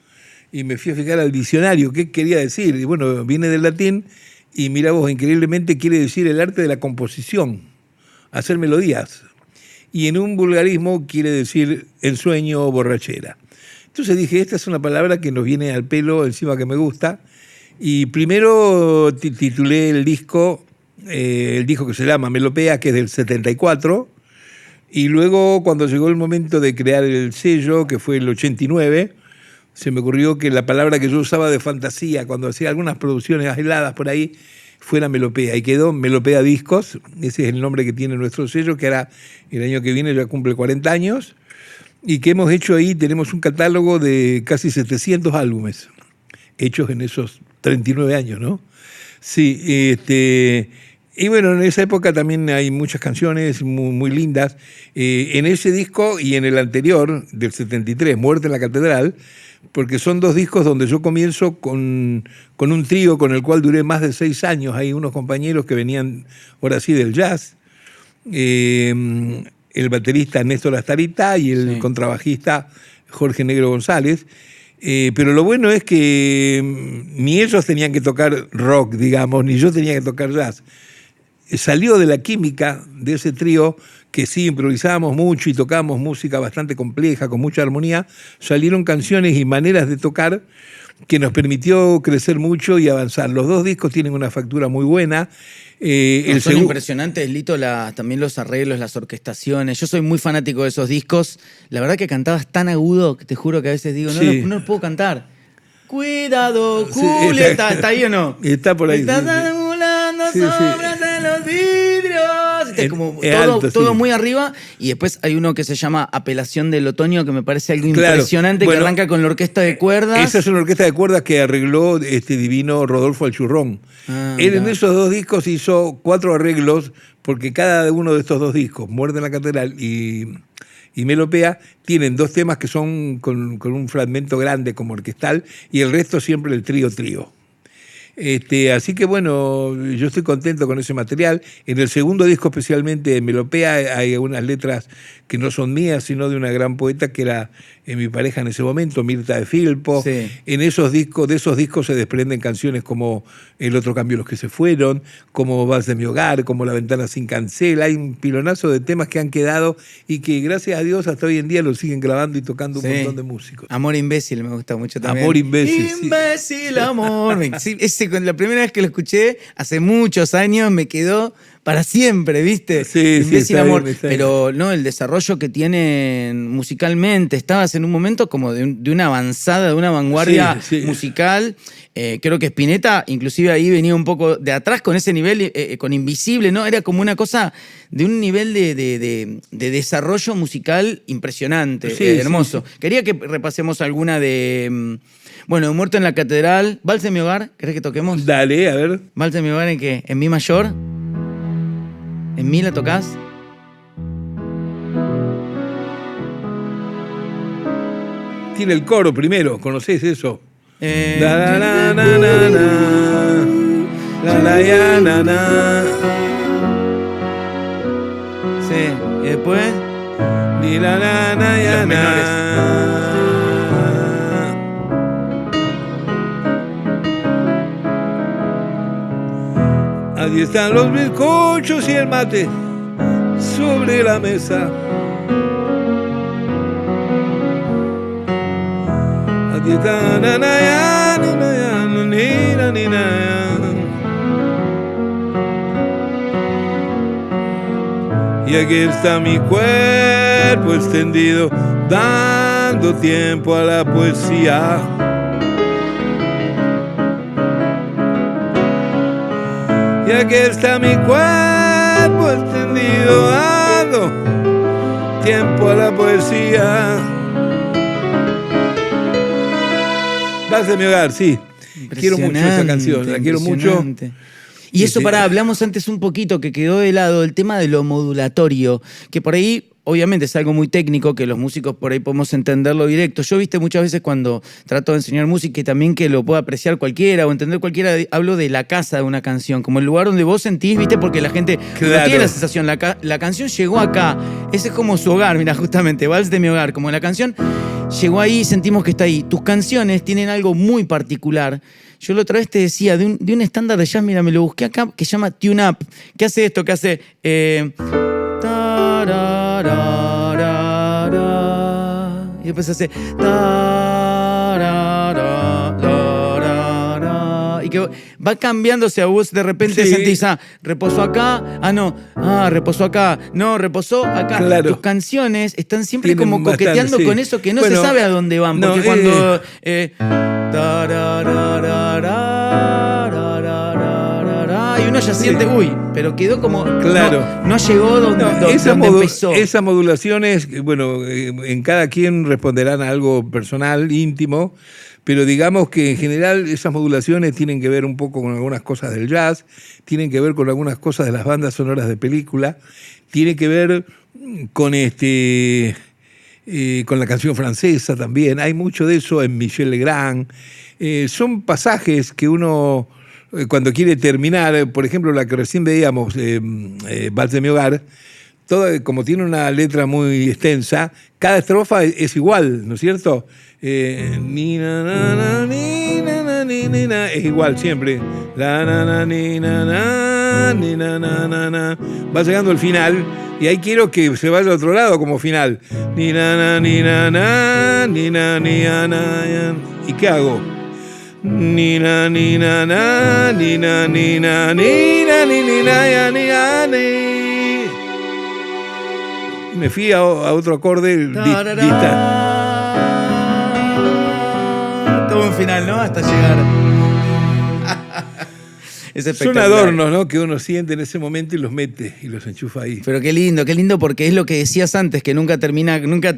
y me fui a fijar al diccionario, qué quería decir. Y bueno, viene del latín, y mira vos, increíblemente quiere decir el arte de la composición, hacer melodías. Y en un vulgarismo quiere decir ensueño o borrachera. Entonces dije, esta es una palabra que nos viene al pelo, encima que me gusta. Y primero titulé el disco que se llama Melopea, que es del 74, Y luego, cuando llegó el momento de crear el sello, que fue el 89, se me ocurrió que la palabra que yo usaba de fantasía, cuando hacía algunas producciones aisladas por ahí, fuera Melopea. Y quedó Melopea Discos, ese es el nombre que tiene nuestro sello, que ahora el año que viene ya cumple 40 años, y que hemos hecho ahí, tenemos un catálogo de casi 700 álbumes, hechos en esos 39 años, ¿no? Sí, y bueno, en esa época también hay muchas canciones muy, muy lindas. En ese disco y en el anterior, del 73, Muerte en la Catedral, porque son dos discos donde yo comienzo con un trío con el cual duré más de 6 años. Hay unos compañeros que venían, ahora sí, del jazz. El baterista Néstor Astarita y el contrabajista Jorge Negro González. Pero lo bueno es que ni ellos tenían que tocar rock, digamos, ni yo tenía que tocar jazz. Salió de la química de ese trío, que sí improvisábamos mucho y tocábamos música bastante compleja, con mucha armonía, salieron canciones y maneras de tocar que nos permitió crecer mucho y avanzar. Los dos discos tienen una factura muy buena. Son impresionantes, Lito, también los arreglos, las orquestaciones. Yo soy muy fanático de esos discos. La verdad que cantabas tan agudo que te juro que a veces digo, no lo puedo cantar. Cuidado, Julieta. ¿Está ahí o no? Está por ahí. Estás acumulando sobras en los vidrios. Es como alto, todo muy arriba. Y después hay uno que se llama Apelación del Otoño, que me parece algo impresionante, bueno, que arranca con la orquesta de cuerdas. Esa es una orquesta de cuerdas que arregló este divino Rodolfo Alchurrón. Él en esos dos discos hizo 4 arreglos, porque cada uno de estos dos discos, Muerte en la Catedral y Melopea, tienen 2 temas que son con un fragmento grande como orquestal y el resto siempre el trío. Así que bueno, yo estoy contento con ese material. En el segundo disco, especialmente en Melopea, hay algunas letras que no son mías, sino de una gran poeta que era mi pareja en ese momento, Mirta de Filpo. Sí. En de esos discos se desprenden canciones como El otro cambio los que se fueron, como Vals de mi hogar, como La ventana sin cancel. Hay un pilonazo de temas que han quedado y que gracias a Dios hasta hoy en día lo siguen grabando y tocando un montón de músicos. Amor imbécil me gusta mucho también. Amor imbécil. Imbécil, amor. Sí, la primera vez que lo escuché, hace muchos años, me quedó para siempre, ¿viste? Sí, Imbécil, amor. Bien. Pero no, el desarrollo que tienen musicalmente, estabas en un momento como de una avanzada, de una vanguardia musical. Creo que Spinetta, inclusive ahí venía un poco de atrás con ese nivel, con Invisible, ¿no? Era como una cosa de un nivel de desarrollo musical impresionante, hermoso. Quería que repasemos alguna de... Bueno, Muerto en la Catedral, Vals de mi hogar, ¿querés que toquemos? Dale, a ver. Vals de mi hogar, ¿en qué? ¿En mi mayor? ¿En mi la tocás? Tiene el coro primero, ¿conocés eso? Sí, y después... Los menores. Allí están los bizcochos y el mate sobre la mesa. Allí está y aquí está mi cuerpo extendido, dando tiempo a la poesía. Y aquí está mi cuerpo extendido, dando tiempo a la poesía. Vals de mi hogar, sí. Quiero mucho esa canción, la quiero mucho. Y eso, hablamos antes un poquito, que quedó de lado el tema de lo modulatorio, que por ahí... Obviamente es algo muy técnico que los músicos por ahí podemos entenderlo directo. Yo, viste, muchas veces cuando trato de enseñar música y también que lo pueda apreciar cualquiera o entender cualquiera, hablo de la casa de una canción, como el lugar donde vos sentís, viste, porque la gente no tiene la sensación, la canción llegó acá, ese es como su hogar, mira, justamente, Vals de mi hogar, como la canción llegó ahí y sentimos que está ahí. Tus canciones tienen algo muy particular. Yo la otra vez te decía, de un estándar de jazz, mira, me lo busqué acá, que se llama Tune Up. ¿Qué hace esto? ¿Qué hace? Y después hace... Y que pero va cambiándose a vos de repente Sí. sentís, reposó acá, reposó acá, no, reposó acá. Claro. Tus canciones están siempre Tienen como coqueteando bastante, sí. con eso que no Bueno, se sabe a dónde van, no, porque cuando... y uno ya siente, uy, pero quedó como... Claro. No llegó donde empezó. Esas modulaciones, bueno, en cada quien responderán a algo personal, íntimo, pero digamos que en general esas modulaciones tienen que ver un poco con algunas cosas del jazz, tienen que ver con algunas cosas de las bandas sonoras de película, tienen que ver con con la canción francesa también. Hay mucho de eso en Michel Legrand. Son pasajes que uno, cuando quiere terminar, por ejemplo, la que recién veíamos, Vals de mi hogar, como tiene una letra muy extensa, cada estrofa es igual, ¿no es cierto? Ni na na na ni na na ni ni na, es igual siempre. La na na ni na na ni na na na na. Va llegando el final y ahí quiero que se vaya al otro lado como final. Ni na na ni na na ni na ni na na. ¿Y qué hago? Ni na ni na na ni na ni na ni na ni ni na ya ni ya ni. Me fui a otro acorde dista. Todo un final, ¿no? Hasta llegar. Es Son espectacular. adornos, ¿no? Que uno siente en ese momento y los mete y los enchufa ahí. Pero qué lindo, porque es lo que decías antes, que nunca termina. Nunca.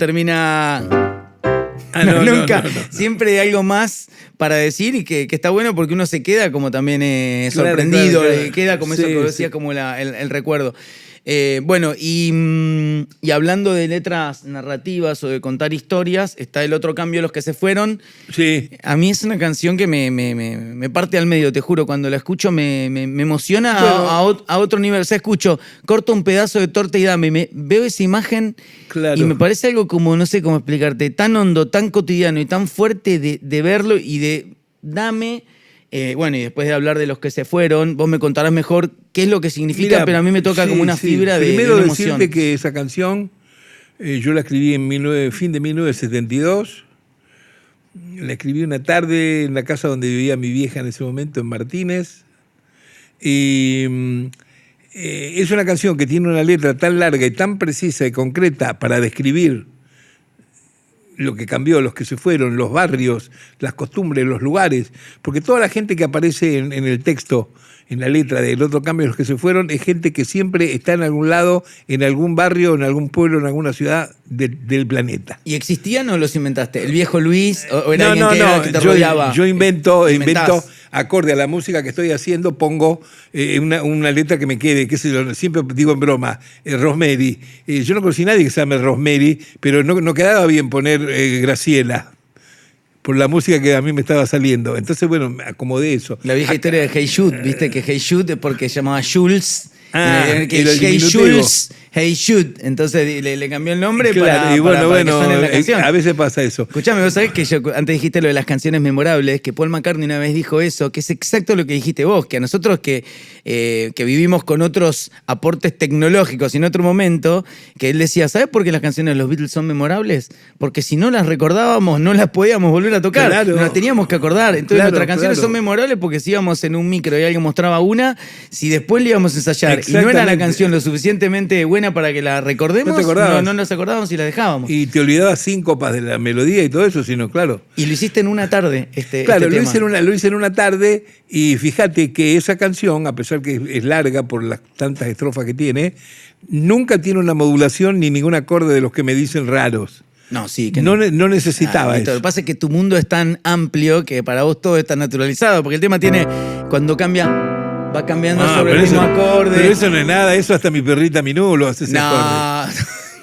No. Siempre hay algo más para decir y que está bueno porque uno se queda como también Claro, sorprendido, claro. queda como eso Sí, que decía, sí. como el recuerdo. Bueno, y hablando de letras narrativas o de contar historias, está el otro cambio, Los que se fueron. Sí. A mí es una canción que me parte al medio, te juro. Cuando la escucho me emociona Bueno. a otro nivel. O sea, escucho, corto un pedazo de torta y dame. Veo esa imagen Claro. y me parece algo como, no sé cómo explicarte, tan hondo, tan cotidiano y tan fuerte de verlo y de dame. Bueno, y después de hablar de Los que se fueron, vos me contarás mejor qué es lo que significa, Mira, pero a mí me toca sí, como una sí. fibra de Primero una emoción. decirte que esa canción yo la escribí en fin de 1972. La escribí una tarde en la casa donde vivía mi vieja en ese momento, en Martínez. Y es una canción que tiene una letra tan larga y tan precisa y concreta para describir lo que cambió, los que se fueron, los barrios, las costumbres, los lugares, porque toda la gente que aparece en el texto, en la letra del otro cambio, los que se fueron, es gente que siempre está en algún lado, en algún barrio, en algún pueblo, en alguna ciudad del planeta. ¿Y existían o los inventaste? ¿El viejo Luis o era alguien que te yo, rodeaba? yo invento Inventás. acorde a la música que estoy haciendo, pongo una letra que me quede, qué sé yo, siempre digo en broma, Rosemary. Yo no conocí a nadie que se llame Rosemary, pero no quedaba bien poner Graciela, por la música que a mí me estaba saliendo. Entonces, bueno, me acomodé eso. La vieja historia de Hey Jude, viste que Hey Jude es porque se llamaba Jules. Que era el Hey diminutivo. Jules, Hey Jude. Entonces le cambió el nombre Claro, y para que bueno, suene en la canción. a veces pasa eso. Escuchame, vos sabés que yo antes dijiste lo de las canciones memorables, que Paul McCartney una vez dijo eso, que es exacto lo que dijiste vos, que a nosotros que vivimos con otros aportes tecnológicos y en otro momento, que él decía, ¿sabés por qué las canciones de los Beatles son memorables? Porque si no las recordábamos, no las podíamos volver a tocar, Claro. nos las teníamos que acordar. Entonces Claro, nuestras canciones claro. son memorables porque si íbamos en un micro y alguien mostraba una, si después le íbamos a ensayar y no era la Exactamente. canción lo suficientemente buena para que la recordemos, No te acordabas. no nos acordábamos y la dejábamos. Y te olvidabas síncopas de la melodía y todo eso, sino claro. Y lo hiciste en una tarde, Claro, este lo tema. hice en una tarde y fíjate que esa canción, a pesar que es larga por las tantas estrofas que tiene, nunca tiene una modulación ni ningún acorde de los que me dicen raros. No, sí, que No necesitaba Nito, eso. Lo que pasa es que tu mundo es tan amplio que para vos todo es tan naturalizado, porque el tema tiene, cuando cambia, va cambiando sobre el mismo acorde. Pero eso no es nada, eso hasta mi perrita Minulo hace ese acorde.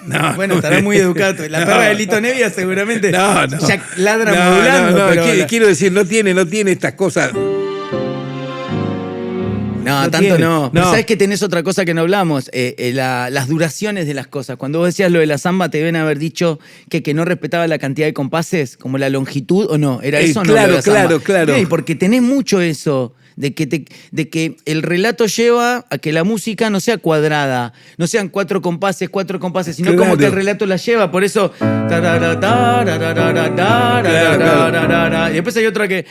No. No. Bueno, estará muy educado. La No. perra de Lito Nevia seguramente No. ya ladra modulando. No, pero quiero decir, no tiene estas cosas. No, tanto tiene. no. Pero sabes que tenés otra cosa que no hablamos, las duraciones de las cosas. Cuando vos decías lo de la samba, te deben haber dicho que no respetaba la cantidad de compases, como la longitud, ¿o no? ¿Era eso o no? Claro, lo de la samba? claro. Sí, porque tenés mucho eso. De que el relato lleva a que la música no sea cuadrada, no sean cuatro compases, sino Claro. como que el relato la lleva. Por eso. Y después hay otra que.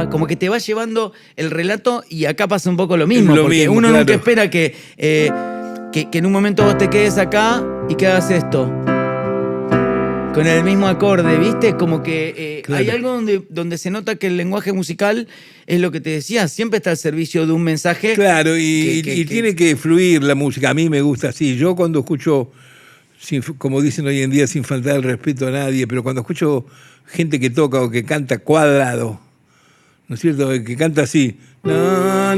Como que te va llevando el relato y acá pasa un poco lo mismo. Lo Porque mismo, uno claro. nunca espera que en un momento vos te quedes acá y que hagas esto. Con el mismo acorde, ¿viste? Como que Claro. hay algo donde se nota que el lenguaje musical es lo que te decía, siempre está al servicio de un mensaje. Claro, y tiene que fluir la música. A mí me gusta así. Yo cuando escucho, como dicen hoy en día, sin faltar el respeto a nadie, pero cuando escucho gente que toca o que canta cuadrado, ¿no es cierto? Que canta así, no,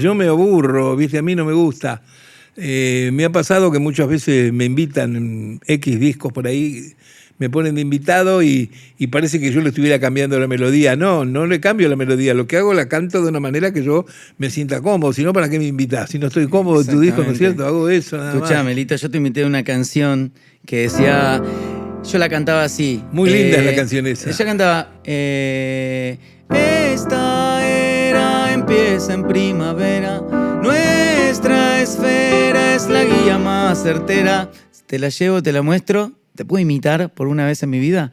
yo me aburro, ¿viste? A mí no me gusta. Me ha pasado que muchas veces me invitan en X discos por ahí, me ponen de invitado y parece que yo le estuviera cambiando la melodía. No le cambio la melodía. Lo que hago la canto de una manera que yo me sienta cómodo. Si no, ¿para qué me invitas? Si no estoy cómodo en tu disco, ¿no es cierto? Hago eso nada Escuchá, más. Melito, yo te invité a una canción que decía... Yo la cantaba así. Muy linda es la canción esa. Ella cantaba... esta era empieza en primavera. Nuestra esfera es la guía más certera. Te la llevo, te la muestro. ¿Te puedo imitar por una vez en mi vida?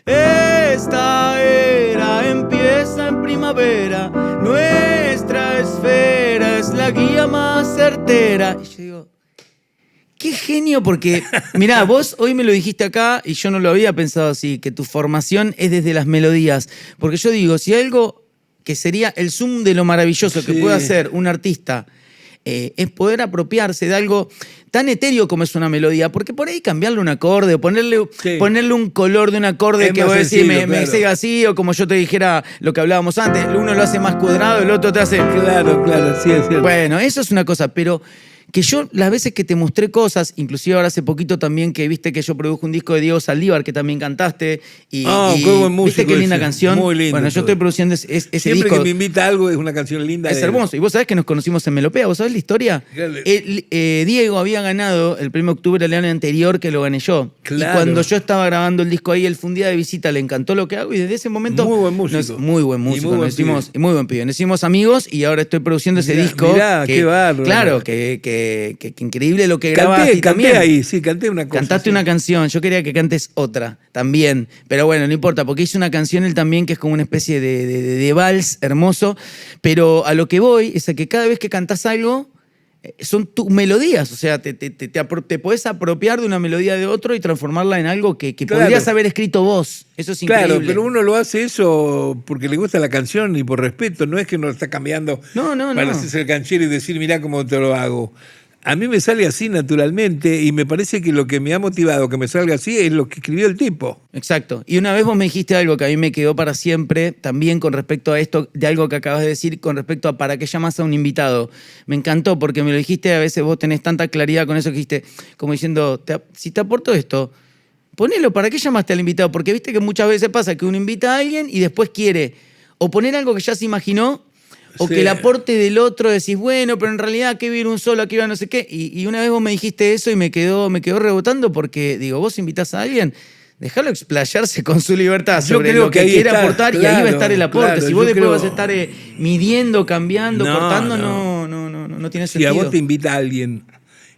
Esta era empieza en primavera. Nuestra esfera es la guía más certera. Y yo digo, qué genio, porque mirá, vos hoy me lo dijiste acá y yo no lo había pensado así, que tu formación es desde las melodías. Porque yo digo, si hay algo que sería el zoom de lo maravilloso que puede hacer un artista, es poder apropiarse de algo tan etéreo como es una melodía, porque por ahí cambiarle un acorde o ponerle un color de un acorde Es que más vos decís, sencillo, me claro. siga así, o como yo te dijera lo que hablábamos antes, uno lo hace más cuadrado, el otro te hace... Claro, sí, es cierto. Bueno, eso es una cosa, pero que yo las veces que te mostré cosas, inclusive ahora hace poquito también que viste que yo produje un disco de Diego Saldívar que también cantaste y qué buen músico viste qué linda ese. canción. Muy lindo Bueno, yo todo. estoy produciendo ese Siempre disco. que me invita a algo es una canción linda. Es hermoso. Y vos sabés que nos conocimos en Melopea. ¿Vos sabés la historia? Claro. Diego había ganado el premio Octubre el año anterior que lo gané yo. Claro. Y cuando yo estaba grabando el disco ahí, él fue un día de visita, le encantó lo que hago y desde ese momento... Muy buen músico. Muy buen músico. Y muy buen y muy buen pibe. Nos hicimos amigos y ahora estoy produciendo ese disco. Mirá, qué bárbaro. Claro, que increíble lo que grabaste. Canté ahí, sí, canté una cosa. Cantaste una canción, yo quería que cantes otra también, pero bueno, no importa, porque hice una canción él también que es como una especie de vals hermoso, pero a lo que voy es a que cada vez que cantás algo, son tus melodías, o sea, te podés apropiar de una melodía de otro y transformarla en algo que Claro. podrías haber escrito vos, eso es increíble. Claro, pero uno lo hace eso porque le gusta la canción y por respeto, no es que uno lo está cambiando para hacerse el canchero y decir, mirá cómo te lo hago. A mí me sale así naturalmente y me parece que lo que me ha motivado que me salga así es lo que escribió el tipo. Exacto. Y una vez vos me dijiste algo que a mí me quedó para siempre, también con respecto a esto, de algo que acabas de decir, con respecto a para qué llamas a un invitado. Me encantó porque me lo dijiste, a veces vos tenés tanta claridad con eso que dijiste, como diciendo, si te aporto esto, ponelo, ¿para qué llamaste al invitado? Porque viste que muchas veces pasa que uno invita a alguien y después quiere o poner algo que ya se imaginó, o que el aporte del otro decís, bueno, pero en realidad aquí viene un solo, aquí va no sé qué. Y una vez vos me dijiste eso y me quedó rebotando porque, digo, vos invitás a alguien, déjalo explayarse con su libertad sobre lo que quiera aportar y ahí va a estar el aporte. Claro, si vos después creo... vas a estar midiendo, cambiando, cortando, no tiene sentido. Si a vos te invita a alguien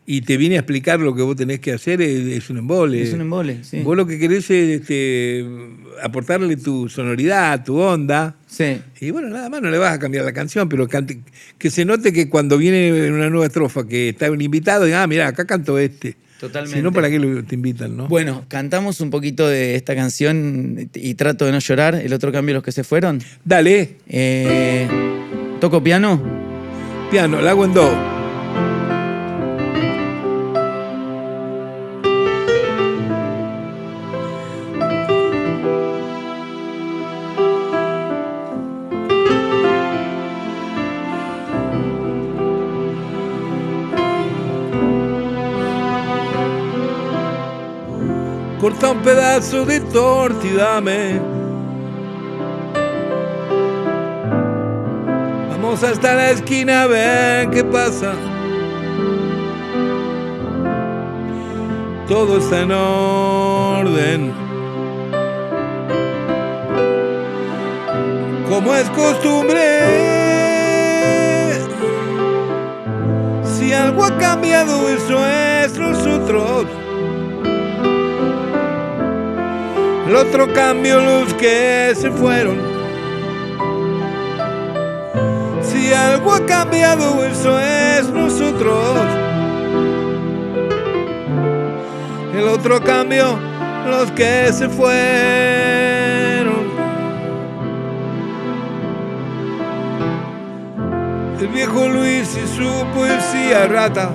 y te viene a explicar lo que vos tenés que hacer, es un embole. Es un embole, sí. Vos lo que querés es aportarle tu sonoridad, tu onda. Sí. Y bueno, nada más, no le vas a cambiar la canción, pero que se note que cuando viene una nueva estrofa, que está un invitado, diga, mirá, acá canto este. Totalmente. Si no, ¿para qué te invitan, no? Bueno, cantamos un poquito de esta canción y trato de no llorar. El otro cambio, los que se fueron. Dale. ¿Toco piano? Piano, la hago en do. Corta un pedazo de torta y dame Vamos hasta la esquina a ver qué pasa. Todo está en orden. Como es costumbre, si algo ha cambiado, eso es nosotros. El otro cambio, los que se fueron. Si algo ha cambiado, eso es nosotros. El otro cambio, los que se fueron. El viejo Luis y su poesía rata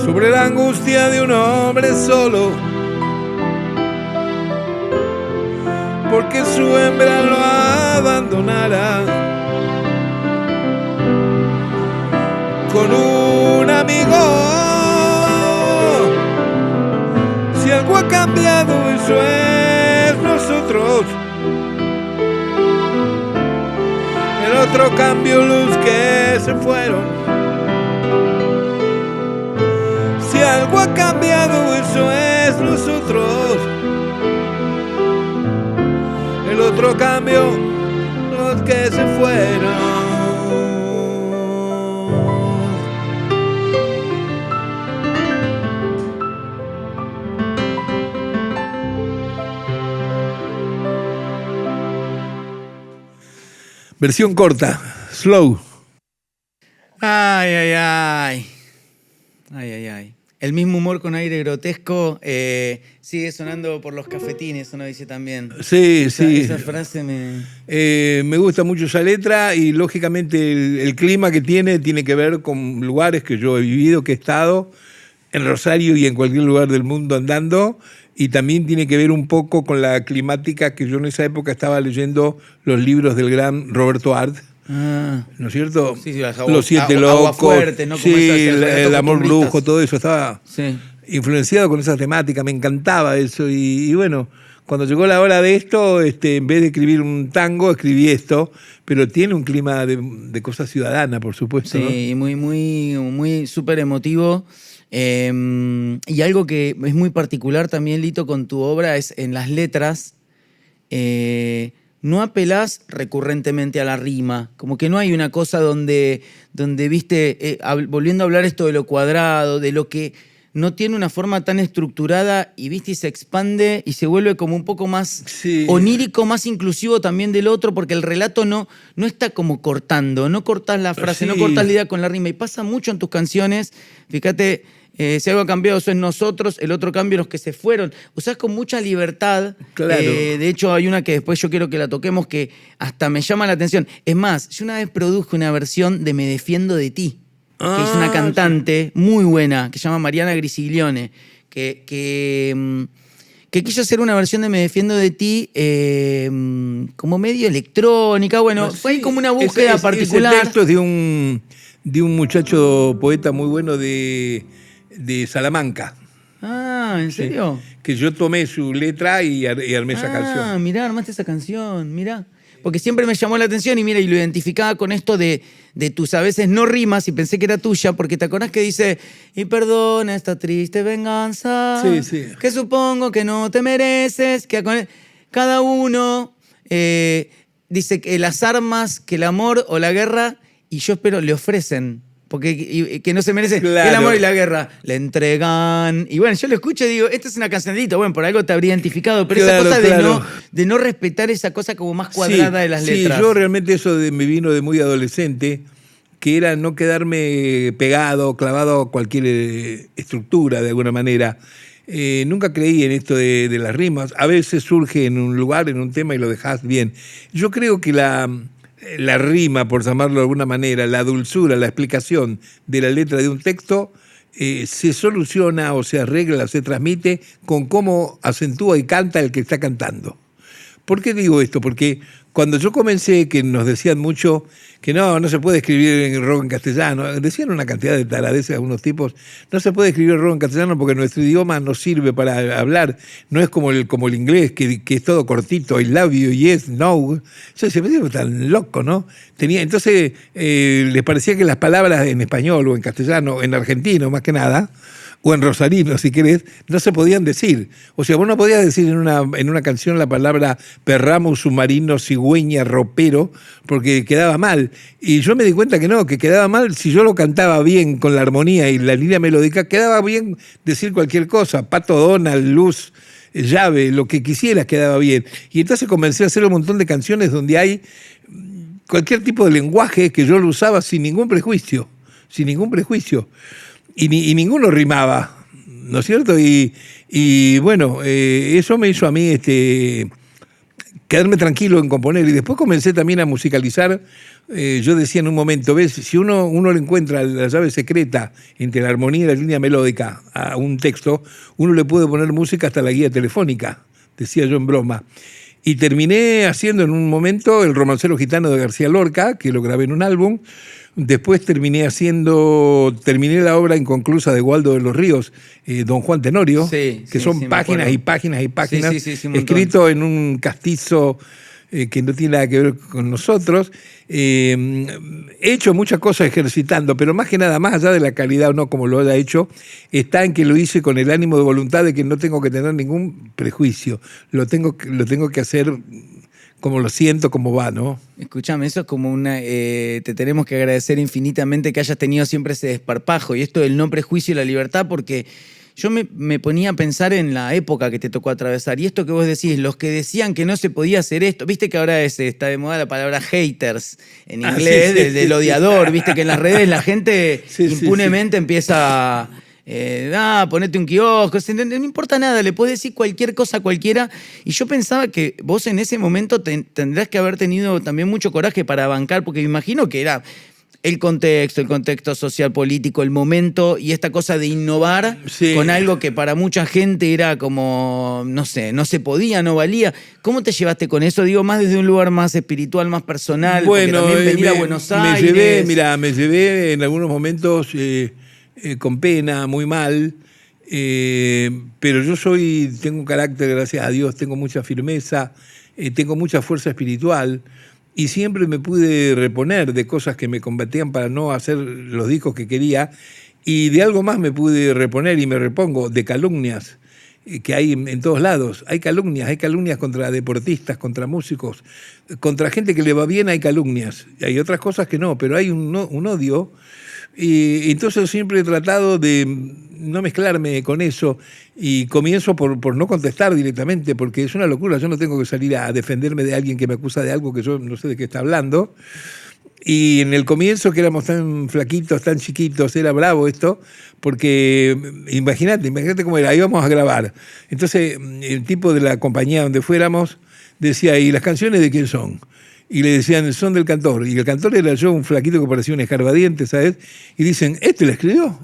sobre la angustia de un hombre solo, porque su hembra lo abandonará. Con un amigo, si algo ha cambiado, eso es nosotros. El otro cambio, los que se fueron. Si algo ha cambiado, eso es nosotros. El otro cambio, los que se fueron. Versión corta, slow. Ay, ay, ay. Ay, ay, ay. El mismo humor con aire grotesco sigue sonando por los cafetines, uno dice también. Sí, sí. Esa frase me gusta mucho esa letra y lógicamente el clima que tiene que ver con lugares que yo he vivido, que he estado en Rosario y en cualquier lugar del mundo andando, y también tiene que ver un poco con la climática que yo en esa época estaba leyendo los libros del gran Roberto Art. ¿No es cierto? Sí, Los Siete Locos, agua fuerte, ¿no? Sí, el amor brujo, todo eso estaba sí. influenciado con esa temática, me encantaba eso y bueno, cuando llegó la hora de esto, en vez de escribir un tango, escribí esto, pero tiene un clima de cosa ciudadana, por supuesto. Sí, ¿no? muy súper emotivo. Y algo que es muy particular también, Lito, con tu obra es en las letras. No apelás recurrentemente a la rima, como que no hay una cosa donde viste, volviendo a hablar esto de lo cuadrado, de lo que no tiene una forma tan estructurada y viste y se expande y se vuelve como un poco más onírico, más inclusivo también del otro, porque el relato no está como cortando, no cortás la frase, no cortás la idea con la rima, y pasa mucho en tus canciones. Fíjate, si algo ha cambiado, eso es nosotros, el otro cambio, los que se fueron. Usás con mucha libertad. Claro. De hecho, hay una que después yo quiero que la toquemos que hasta me llama la atención. Es más, yo una vez produje una versión de Me Defiendo de Ti, que es una cantante muy buena, que se llama Mariana Grisiglione, que quiso hacer una versión de Me Defiendo de Ti como medio electrónica. Bueno, fue ahí como una búsqueda particular. Ese texto es de un muchacho poeta muy bueno de Salamanca. Ah, ¿en serio? Sí, que yo tomé su letra y armé esa canción. Ah, mirá, armaste esa canción, mirá. Porque siempre me llamó la atención y mira, y lo identificaba con esto de tus a veces no rimas y pensé que era tuya, porque te acordás que dice, y perdona esta triste venganza, que supongo que no te mereces, que cada uno dice que las armas, que el amor o la guerra, y yo espero, le ofrecen. Porque que no se merece el amor y la guerra. Le entregan. Y bueno, yo lo escucho y digo, esta es una cancioncita. Bueno, por algo te habría identificado. Pero esa cosa de no respetar esa cosa como más cuadrada de las letras. Sí, yo realmente eso me vino de muy adolescente, que era no quedarme pegado, clavado a cualquier estructura de alguna manera. Nunca creí en esto de las rimas. A veces surge en un lugar, en un tema y lo dejás bien. Yo creo que la rima, por llamarlo de alguna manera, la dulzura, la explicación de la letra de un texto, se soluciona o se arregla o se transmite con cómo acentúa y canta el que está cantando. ¿Por qué digo esto? Porque Cuando yo comencé, que nos decían mucho que no se puede escribir rock en castellano, decían una cantidad de taradeces a unos tipos, no se puede escribir rock en castellano porque nuestro idioma no sirve para hablar, no es como el inglés, que es todo cortito, I love you, yes, no. Yo se me dijo tan loco, ¿no? Entonces les parecía que las palabras en español o en castellano, en argentino más que nada, o en rosarino, si querés, no se podían decir. O sea, vos no podías decir en una canción la palabra perramo, submarino, cigüeña, ropero, porque quedaba mal. Y yo me di cuenta que no, que quedaba mal si yo lo cantaba bien con la armonía y la línea melódica, quedaba bien decir cualquier cosa, Pato Donald, Luz, Llave, lo que quisieras quedaba bien. Y entonces comencé a hacer un montón de canciones donde hay cualquier tipo de lenguaje que yo lo usaba sin ningún prejuicio, sin ningún prejuicio. Y ninguno rimaba, ¿no es cierto? Y bueno, eso me hizo a mí quedarme tranquilo en componer. Y después comencé también a musicalizar. Yo decía en un momento, ¿ves? Si uno le encuentra la llave secreta entre la armonía y la línea melódica a un texto, uno le puede poner música hasta la guía telefónica, decía yo en broma. Y terminé haciendo en un momento El romancero gitano de García Lorca, que lo grabé en un álbum. Después terminé la obra inconclusa de Waldo de los Ríos, Don Juan Tenorio, que son páginas y páginas y páginas, escrito en un castizo que no tiene nada que ver con nosotros. He hecho muchas cosas ejercitando, pero más que nada, más allá de la calidad o no como lo haya hecho, está en que lo hice con el ánimo de voluntad de que no tengo que tener ningún prejuicio. Lo tengo que hacer como lo siento, como va, ¿no? Escúchame, eso es como te tenemos que agradecer infinitamente que hayas tenido siempre ese desparpajo y esto del no prejuicio y la libertad, porque yo me ponía a pensar en la época que te tocó atravesar y esto que vos decís, los que decían que no se podía hacer esto, viste que ahora está de moda la palabra haters en inglés, del odiador, viste que en las redes la gente impunemente empieza ponete un kiosco, no importa nada, le podés decir cualquier cosa a cualquiera. Y yo pensaba que vos en ese momento tendrás que haber tenido también mucho coraje para bancar, porque me imagino que era el contexto social, político, el momento y esta cosa de innovar con algo que para mucha gente era como, no sé, no se podía, no valía. ¿Cómo te llevaste con eso? Digo, más desde un lugar más espiritual, más personal, bueno, porque también venir a Buenos Aires. Me llevé en algunos momentos con pena, muy mal, pero yo tengo un carácter, gracias a Dios, tengo mucha firmeza, tengo mucha fuerza espiritual y siempre me pude reponer de cosas que me combatían para no hacer los discos que quería y de algo más me pude reponer y me repongo, de calumnias que hay en todos lados. Hay calumnias contra deportistas, contra músicos, contra gente que le va bien hay calumnias. Hay otras cosas que no, pero hay un odio. Y entonces siempre he tratado de no mezclarme con eso y comienzo por no contestar directamente, porque es una locura. Yo no tengo que salir a defenderme de alguien que me acusa de algo que yo no sé de qué está hablando. Y en el comienzo, que éramos tan flaquitos, tan chiquitos, era bravo esto, porque imagínate cómo era, íbamos a grabar. Entonces el tipo de la compañía donde fuéramos decía, ¿y las canciones de quién son? Y le decían, son del cantor. Y el cantor era yo, un flaquito que parecía un escarbadiente, ¿sabes? Y dicen, ¿este la escribió?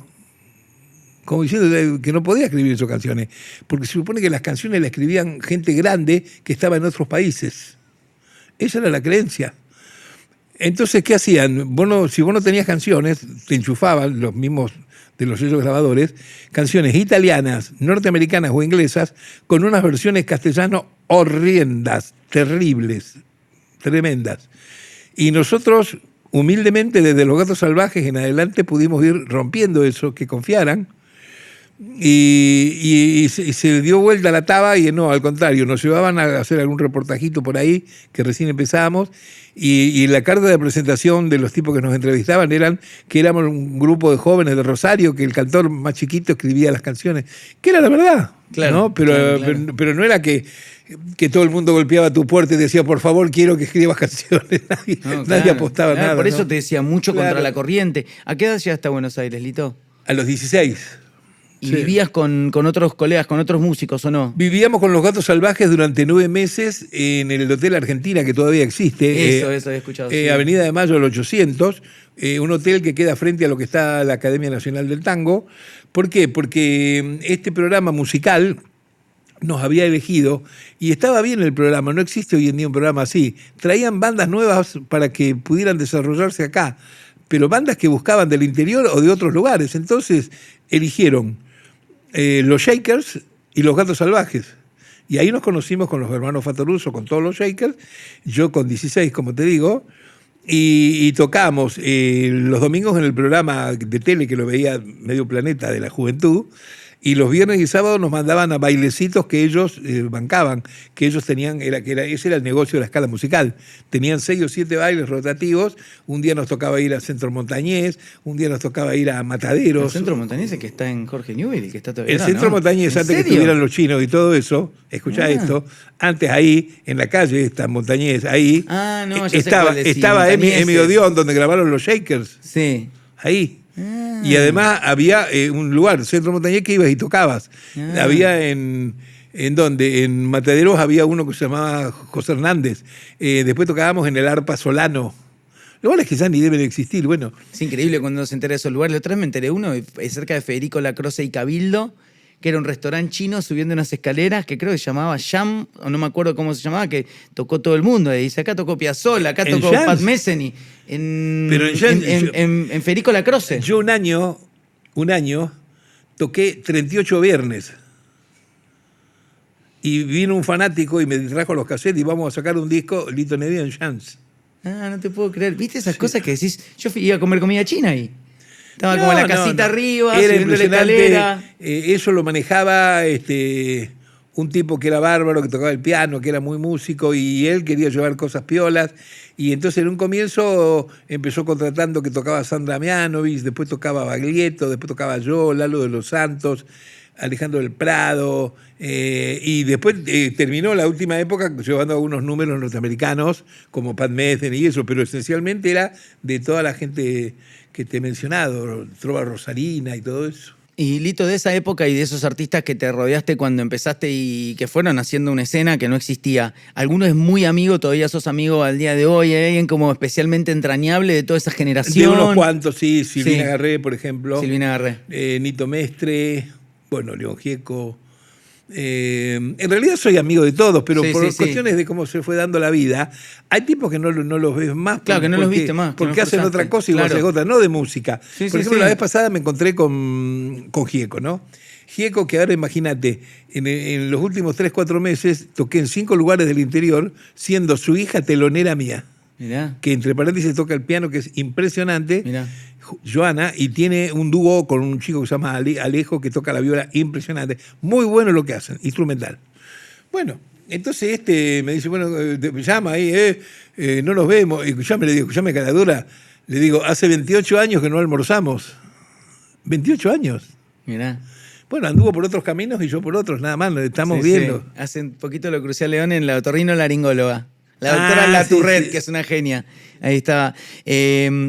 Como diciendo que no podía escribir esas canciones. Porque se supone que las canciones las escribían gente grande que estaba en otros países. Esa era la creencia. Entonces, ¿qué hacían? Si vos no tenías canciones, te enchufaban los mismos de los sellos grabadores, canciones italianas, norteamericanas o inglesas, con unas versiones castellano horrendas, terribles, tremendas. Y nosotros, humildemente, desde Los Gatos Salvajes en adelante, pudimos ir rompiendo eso, que confiaran, y se dio vuelta la taba y no, al contrario, nos llevaban a hacer algún reportajito por ahí, que recién empezábamos, y la carta de presentación de los tipos que nos entrevistaban eran que éramos un grupo de jóvenes de Rosario, que el cantor más chiquito escribía las canciones, que era la verdad, claro, ¿no? claro. Pero no era que todo el mundo golpeaba tu puerta y decía, por favor, quiero que escribas canciones. Nadie apostaba nada. Por eso ¿no? te decía, mucho contra la corriente. ¿A qué edad llegaste a Buenos Aires, Lito? A los 16. ¿Y vivías con otros colegas, con otros músicos o no? Vivíamos con Los Gatos Salvajes durante 9 meses en el Hotel Argentina, que todavía existe. Eso había escuchado. Sí. Avenida de Mayo, el 800. Un hotel que queda frente a lo que está la Academia Nacional del Tango. ¿Por qué? Porque este programa musical nos había elegido y estaba bien el programa, no existe hoy en día un programa así. Traían bandas nuevas para que pudieran desarrollarse acá, pero bandas que buscaban del interior o de otros lugares. Entonces eligieron los Shakers y los Gatos Salvajes. Y ahí nos conocimos con los hermanos Fatoruso, con todos los Shakers, yo con 16, como te digo, y tocamos los domingos en el programa de tele que lo veía Medio Planeta de la Juventud, y los viernes y sábados nos mandaban a bailecitos que ellos bancaban, que ellos tenían, ese era el negocio de la escala musical. Tenían 6 o 7 bailes rotativos, un día nos tocaba ir al Centro Montañés, un día nos tocaba ir a Mataderos. El Centro Montañés es que está en Jorge Newbery, que está todavía. El Centro Montañés, antes que estuvieran los chinos y todo eso, escuchá esto, antes ahí, en la calle esta, Montañés, ahí, estaba Emi Odeón, donde grabaron los Shakers. Sí. Ahí. Y además había un lugar, Centro Montañés, que ibas y tocabas. Había ¿en dónde? En Mataderos había uno que se llamaba José Hernández. Después tocábamos en el Arpa Solano. Lugares que ya ni deben existir, bueno. Es increíble cuando se entera de esos lugares. La otra vez me enteré uno, cerca de Federico Lacroze y Cabildo, que era un restaurante chino subiendo unas escaleras que creo que se llamaba Jam, o no me acuerdo cómo se llamaba, que tocó todo el mundo. Y dice, acá tocó Piazzolla, acá tocó Pat Metheny, en Federico Lacroze. Yo un año toqué 38 viernes. Y vino un fanático y me trajo los cassettes y vamos a sacar un disco, Lito Nevia en Chance. Ah, no te puedo creer. ¿Viste esas cosas que decís? Yo iba a comer comida china ahí. Estaba como la casita arriba, era subiendo la escalera. Eso lo manejaba un tipo que era bárbaro, que tocaba el piano, que era muy músico, y él quería llevar cosas piolas. Y entonces en un comienzo empezó contratando que tocaba Sandra Mianovich, después tocaba Baglietto, después tocaba yo, Lalo de los Santos, Alejandro del Prado, y después terminó la última época llevando algunos números norteamericanos, como Pat Metheny y eso, pero esencialmente era de toda la gente que te he mencionado, Trova Rosarina y todo eso. Y Lito, de esa época y de esos artistas que te rodeaste cuando empezaste y que fueron haciendo una escena que no existía, ¿alguno es muy amigo, todavía sos amigo al día de hoy? ¿Hay alguien como especialmente entrañable de toda esa generación? De unos cuantos, sí. Silvina Garré, por ejemplo. Silvina Garré. Nito Mestre, bueno, León Gieco. En realidad soy amigo de todos, pero por cuestiones de cómo se fue dando la vida, hay tipos que no los ves más. Claro, que no los viste más. Porque hacen otra cosa y vos haces otra, no de música. Por ejemplo, la vez pasada me encontré con Gieco, ¿no? Gieco, que ahora imagínate, en los últimos 3-4 meses toqué en 5 lugares del interior, siendo su hija telonera mía. Mirá. Que entre paréntesis toca el piano, que es impresionante. Mirá. Joana, y tiene un dúo con un chico que se llama Alejo, que toca la viola impresionante. Muy bueno lo que hacen, instrumental. Bueno, entonces me dice, bueno, me llama ahí, no nos vemos. Y yo le digo, escuchame, Caradura, le digo, hace 28 años que no almorzamos. 28 años. Mirá. Bueno, anduvo por otros caminos y yo por otros, nada más, lo estamos viendo. Sí. Hace un poquito lo crucé a León en la otorrinolaringóloga. La doctora Laturret, que es una genia. Ahí estaba.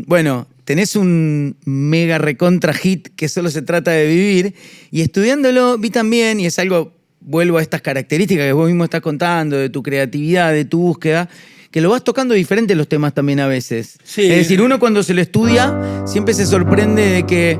Bueno, tenés un mega recontra hit que solo se trata de vivir. Y estudiándolo vi también, y es algo, vuelvo a estas características que vos mismo estás contando, de tu creatividad, de tu búsqueda, que lo vas tocando diferente los temas también a veces. Sí. Es decir, uno cuando se lo estudia siempre se sorprende de que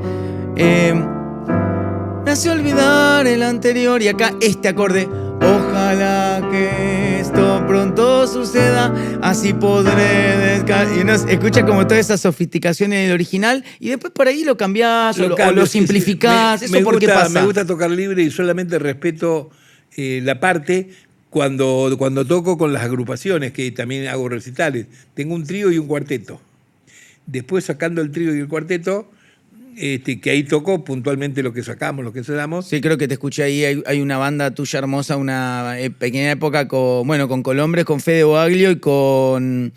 me hace olvidar el anterior y acá este acorde. Ojalá que esto pronto suceda, así podré descansar. Y escucha como toda esa sofisticación en el original y después por ahí lo cambiás o lo simplificás. Sí. ¿Eso por qué pasa? Me gusta tocar libre y solamente respeto la parte cuando toco con las agrupaciones, que también hago recitales. Tengo un trío y un cuarteto. Después, sacando el trío y el cuarteto, que ahí toco puntualmente lo que sacamos, lo que cerramos. Sí, creo que te escuché ahí. Hay una banda tuya hermosa, una pequeña época con Colombres, con Fede Boaglio y con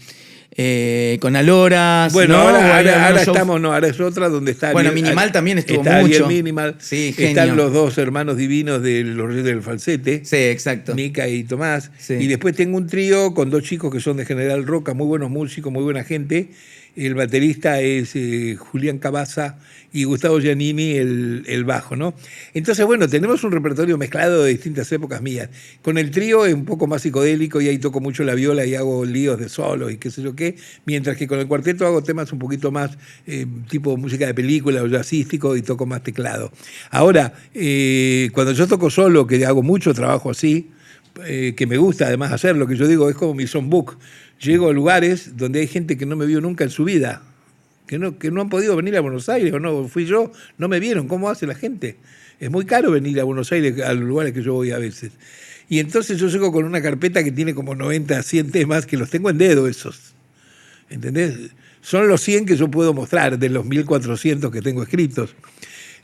Aloras. Bueno, ¿no? ahora estamos, ahora es otra donde está. Bueno, Minimal también estuvo está mucho. Minimal. Sí, genio. Están los dos hermanos divinos de Los Reyes del Falsete. Sí, exacto. Mica y Tomás. Sí. Y después tengo un trío con 2 chicos que son de General Roca, muy buenos músicos, muy buena gente. el baterista es Julián Cabaza y Gustavo Giannini el bajo, ¿no? Entonces, bueno, tenemos un repertorio mezclado de distintas épocas mías. Con el trío es un poco más psicodélico y ahí toco mucho la viola y hago líos de solos y qué sé yo qué, mientras que con el cuarteto hago temas un poquito más tipo música de película o jazzístico y toco más teclado. Ahora, cuando yo toco solo, que hago mucho trabajo así, que me gusta además hacer, lo que yo digo es como mi songbook. Llego a lugares donde hay gente que no me vio nunca en su vida, que no han podido venir a Buenos Aires, o no, fui yo, no me vieron. ¿Cómo hace la gente? Es muy caro venir a Buenos Aires, a los lugares que yo voy a veces. Y entonces yo llego con una carpeta que tiene como 90, 100 temas, que los tengo en dedo esos. ¿Entendés? Son los 100 que yo puedo mostrar, de los 1400 que tengo escritos.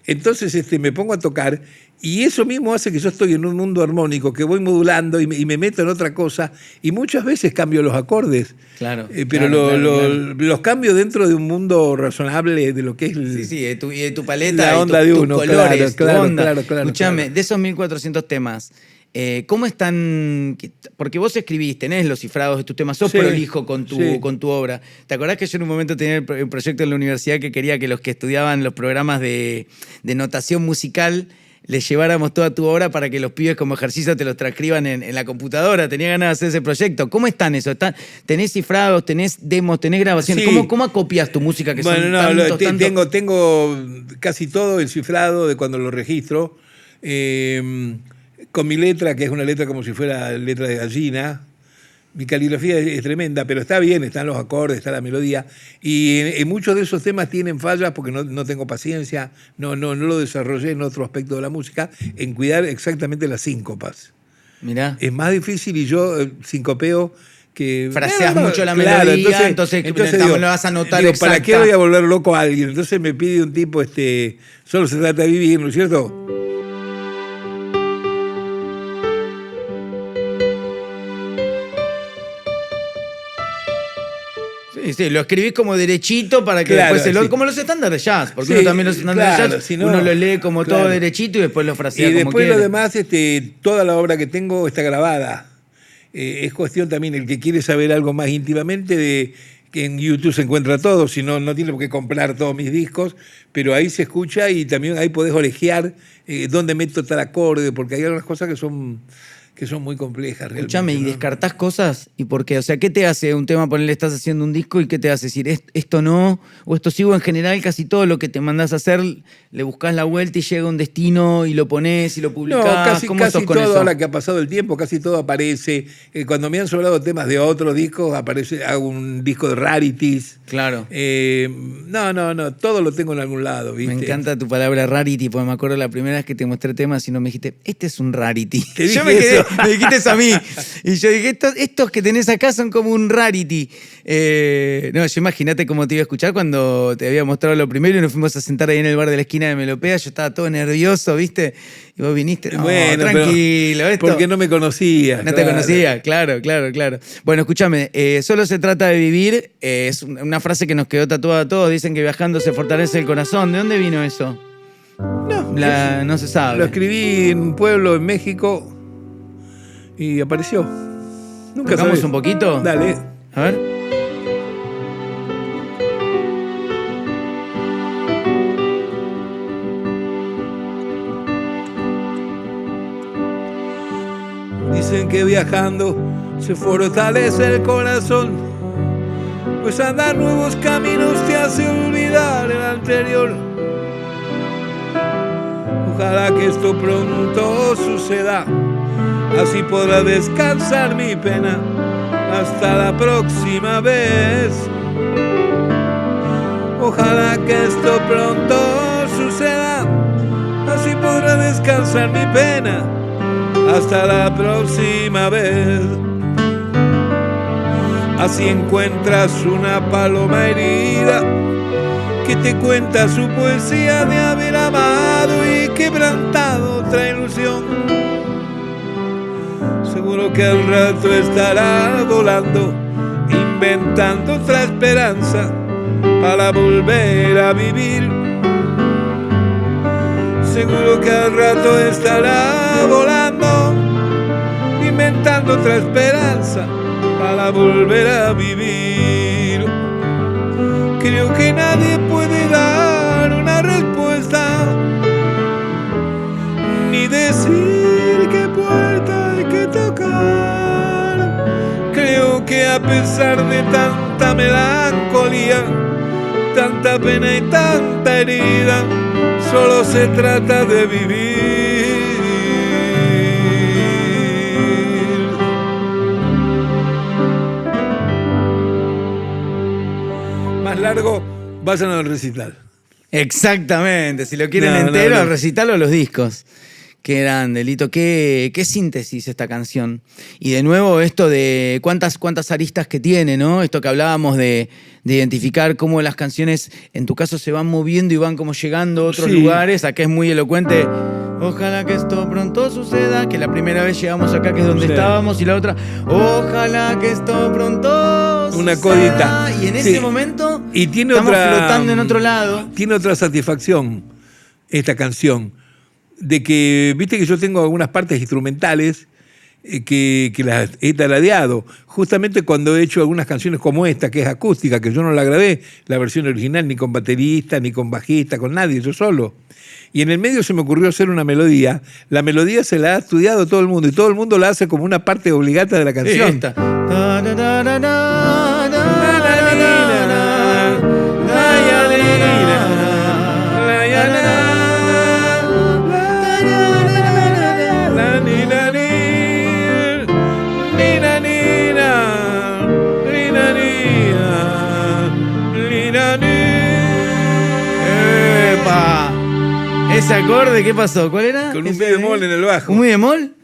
Entonces me pongo a tocar y eso mismo hace que yo estoy en un mundo armónico, que voy modulando y me meto en otra cosa y muchas veces cambio los acordes. Claro. Pero claro. los cambio dentro de un mundo razonable de lo que es Sí, de tu paleta, la onda de uno, tus colores, claro, tu onda. Claro. Escuchame, de esos 1400 temas, ¿cómo están? Porque vos escribís, tenés los cifrados de tus temas, sos prolijo con tu obra. ¿Te acordás que yo en un momento tenía un proyecto en la universidad que quería que los que estudiaban los programas de notación musical les lleváramos toda tu obra para que los pibes como ejercicio te los transcriban en la computadora? Tenía ganas de hacer ese proyecto. ¿Cómo están eso? ¿Tenés cifrados, tenés demos, tenés grabaciones? Sí. ¿Cómo acopias tu música? Que bueno, son tantos? Tengo casi todo el cifrado de cuando lo registro. Con mi letra, que es una letra como si fuera letra de gallina. Mi caligrafía es tremenda, pero está bien, están los acordes, está la melodía. Y en muchos de esos temas tienen fallas porque no tengo paciencia, no lo desarrollé en otro aspecto de la música, en cuidar exactamente las síncopas. Mirá. Es más difícil y yo sincopeo que... Fraseas mucho la melodía, entonces digo, lo vas a notar digo, exacta. ¿para qué voy a volver loco a alguien? Entonces me pide un tipo, solo se trata de vivir, ¿no es cierto? Sí, lo escribís como derechito para que después como los estándares de jazz, porque uno también los estándares de jazz, uno los lee como todo derechito y después lo frasea como quiere. Y después lo demás, toda la obra que tengo está grabada. Es cuestión también, el que quiere saber algo más íntimamente, que en YouTube se encuentra todo, si no, no tiene por qué comprar todos mis discos, pero ahí se escucha y también ahí podés orejear dónde meto tal acorde, porque hay algunas cosas que son muy complejas. Escuchame, ¿y ¿no? descartás cosas? ¿Y por qué? O sea, ¿qué te hace un tema, ponerle, estás haciendo un disco y qué te hace decir esto no, o esto sigo? En general, casi todo lo que te mandás a hacer, le buscás la vuelta y llega a un destino y lo ponés y lo publicás. No, casi sos con todo, eso? ahora que ha pasado el tiempo, casi todo aparece. Cuando me han sobrado temas de otros discos, hago un disco de rarities. Claro. No, todo lo tengo en algún lado, ¿viste? Me encanta tu palabra rarity, porque me acuerdo la primera vez que te mostré temas y no me dijiste, este es un rarity. ¿Te dije yo me quedé, eso? me dijiste eso a mí. Y yo dije, estos que tenés acá son como un rarity. No, yo imagínate cómo te iba a escuchar cuando te había mostrado lo primero y nos fuimos a sentar ahí en el bar de la esquina de Melopea. Yo estaba todo nervioso, ¿viste? Y vos viniste, no, bueno, tranquilo. Porque no me conocías. No te conocía, claro. Bueno, escúchame, solo se trata de vivir. Es una frase que nos quedó tatuada a todos. Dicen que viajando se fortalece el corazón. ¿De dónde vino eso? No se sabe. Lo escribí en un pueblo en México y apareció. Nunca ¿Tocamos sabés. un poquito? Dale. A ver. Dicen que viajando se fortalece el corazón, pues andar nuevos caminos te hace olvidar el anterior. Ojalá que esto pronto suceda, así podrá descansar mi pena hasta la próxima vez. Ojalá que esto pronto suceda, así podrá descansar mi pena hasta la próxima vez. Así encuentras una paloma herida que te cuenta su poesía de haber amado y quebrantado otra ilusión. Seguro que al rato estará volando, inventando otra esperanza para volver a vivir. Seguro que al rato estará volando, inventando otra esperanza para volver a vivir. Creo que nadie puede dar una respuesta, ni decir qué puerta hay que tocar. Creo que a pesar de tanta melancolía, tanta pena y tanta herida, solo se trata de vivir. Más largo, vayan al recital. Exactamente, si lo quieren entero, al recital o los discos. Qué grande, Lito, qué síntesis esta canción. Y de nuevo esto de cuántas aristas que tiene, ¿no? Esto que hablábamos de identificar cómo las canciones, en tu caso, se van moviendo y van como llegando a otros lugares. Acá es muy elocuente. Ojalá que esto pronto suceda, que la primera vez llegamos acá, que es donde estábamos, y la otra, ojalá que esto pronto suceda. Una codita. Y en ese momento y tiene estamos flotando en otro lado. Tiene otra satisfacción esta canción, de que, viste que yo tengo algunas partes instrumentales que las he tarareado, justamente cuando he hecho algunas canciones como esta, que es acústica, que yo no la grabé, la versión original, ni con baterista, ni con bajista, con nadie, yo solo. Y en el medio se me ocurrió hacer una melodía. La melodía se la ha estudiado todo el mundo, y todo el mundo la hace como una parte obligata de la canción. Ese acorde, ¿qué pasó? ¿Cuál era? Con un mi bemol en el bajo. ¿Un mi bemol?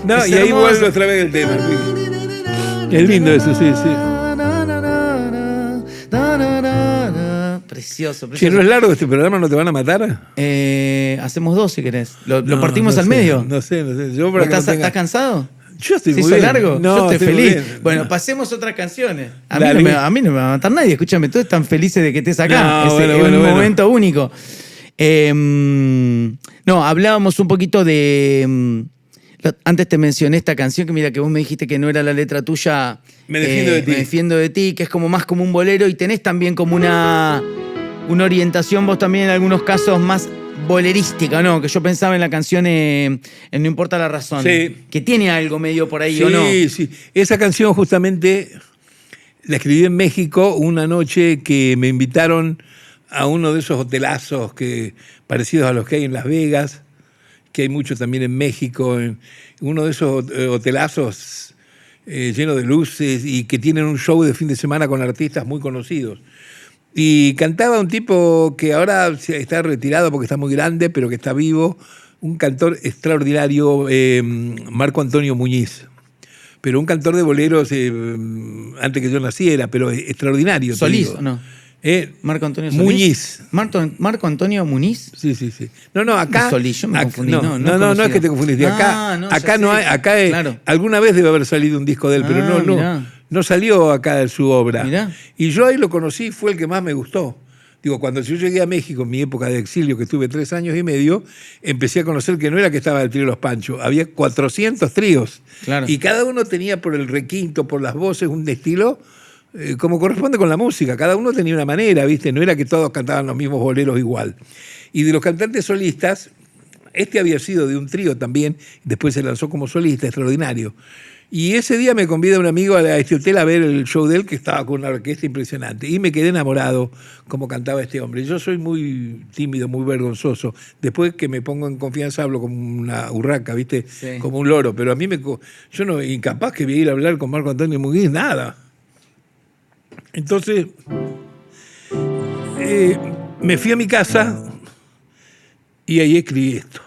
No, y ahí vuelve otra vez el tema. Es lindo eso, sí, sí. Precioso, precioso. Si no es largo este programa, ¿no te van a matar? Hacemos dos si querés. ¿Lo partimos al medio? No sé. Yo para ¿Estás cansado? Yo estoy muy ¿Se hizo bien. largo? No, yo estoy feliz. Bien. Bueno, pasemos otras canciones. A mí no me va a matar nadie. Escúchame, todos están felices de que estés acá. Es un momento único. No, hablábamos un poquito de... Antes te mencioné esta canción que mira que vos me dijiste que no era la letra tuya. Me defiendo de ti. Me defiendo de ti, que es como más como un bolero, y tenés también como una orientación vos también en algunos casos más bolerística, ¿no? Que yo pensaba en la canción en No importa la razón. Sí. Que tiene algo medio por ahí, sí, ¿o no? Sí. Esa canción justamente la escribí en México una noche que me invitaron a uno de esos hotelazos parecidos a los que hay en Las Vegas, que hay mucho también en México, en uno de esos hotelazos llenos de luces y que tienen un show de fin de semana con artistas muy conocidos. Y cantaba un tipo que ahora está retirado porque está muy grande, pero que está vivo, un cantor extraordinario, Marco Antonio Muñiz. Pero un cantor de boleros antes que yo naciera, pero extraordinario. ¿Solís o no? Marco Antonio Solís. Muñiz. Marco Antonio Muniz. Sí. No, acá. Solís, yo me confundí. No es que te confundiste. Acá no hay. Acá claro. Alguna vez debe haber salido un disco de él, pero no salió acá de su obra. Mirá. Y yo ahí lo conocí, fue el que más me gustó. Digo, cuando yo llegué a México, en mi época de exilio, que estuve 3 años y medio, empecé a conocer que no era que estaba el trío Los Panchos, había 400 tríos. Claro. Y cada uno tenía por el requinto, por las voces, un estilo como corresponde con la música. Cada uno tenía una manera, ¿viste? No era que todos cantaban los mismos boleros igual. Y de los cantantes solistas, este había sido de un trío también, después se lanzó como solista, extraordinario. Y ese día me convida un amigo a este hotel a ver el show de él, que estaba con una orquesta impresionante. Y me quedé enamorado como cantaba este hombre. Yo soy muy tímido, muy vergonzoso. Después que me pongo en confianza hablo como una urraca, ¿viste? Sí. Como un loro. Pero a mí yo no, incapaz que voy a ir a hablar con Marco Antonio Muñiz, nada. Entonces, me fui a mi casa y ahí escribí esto.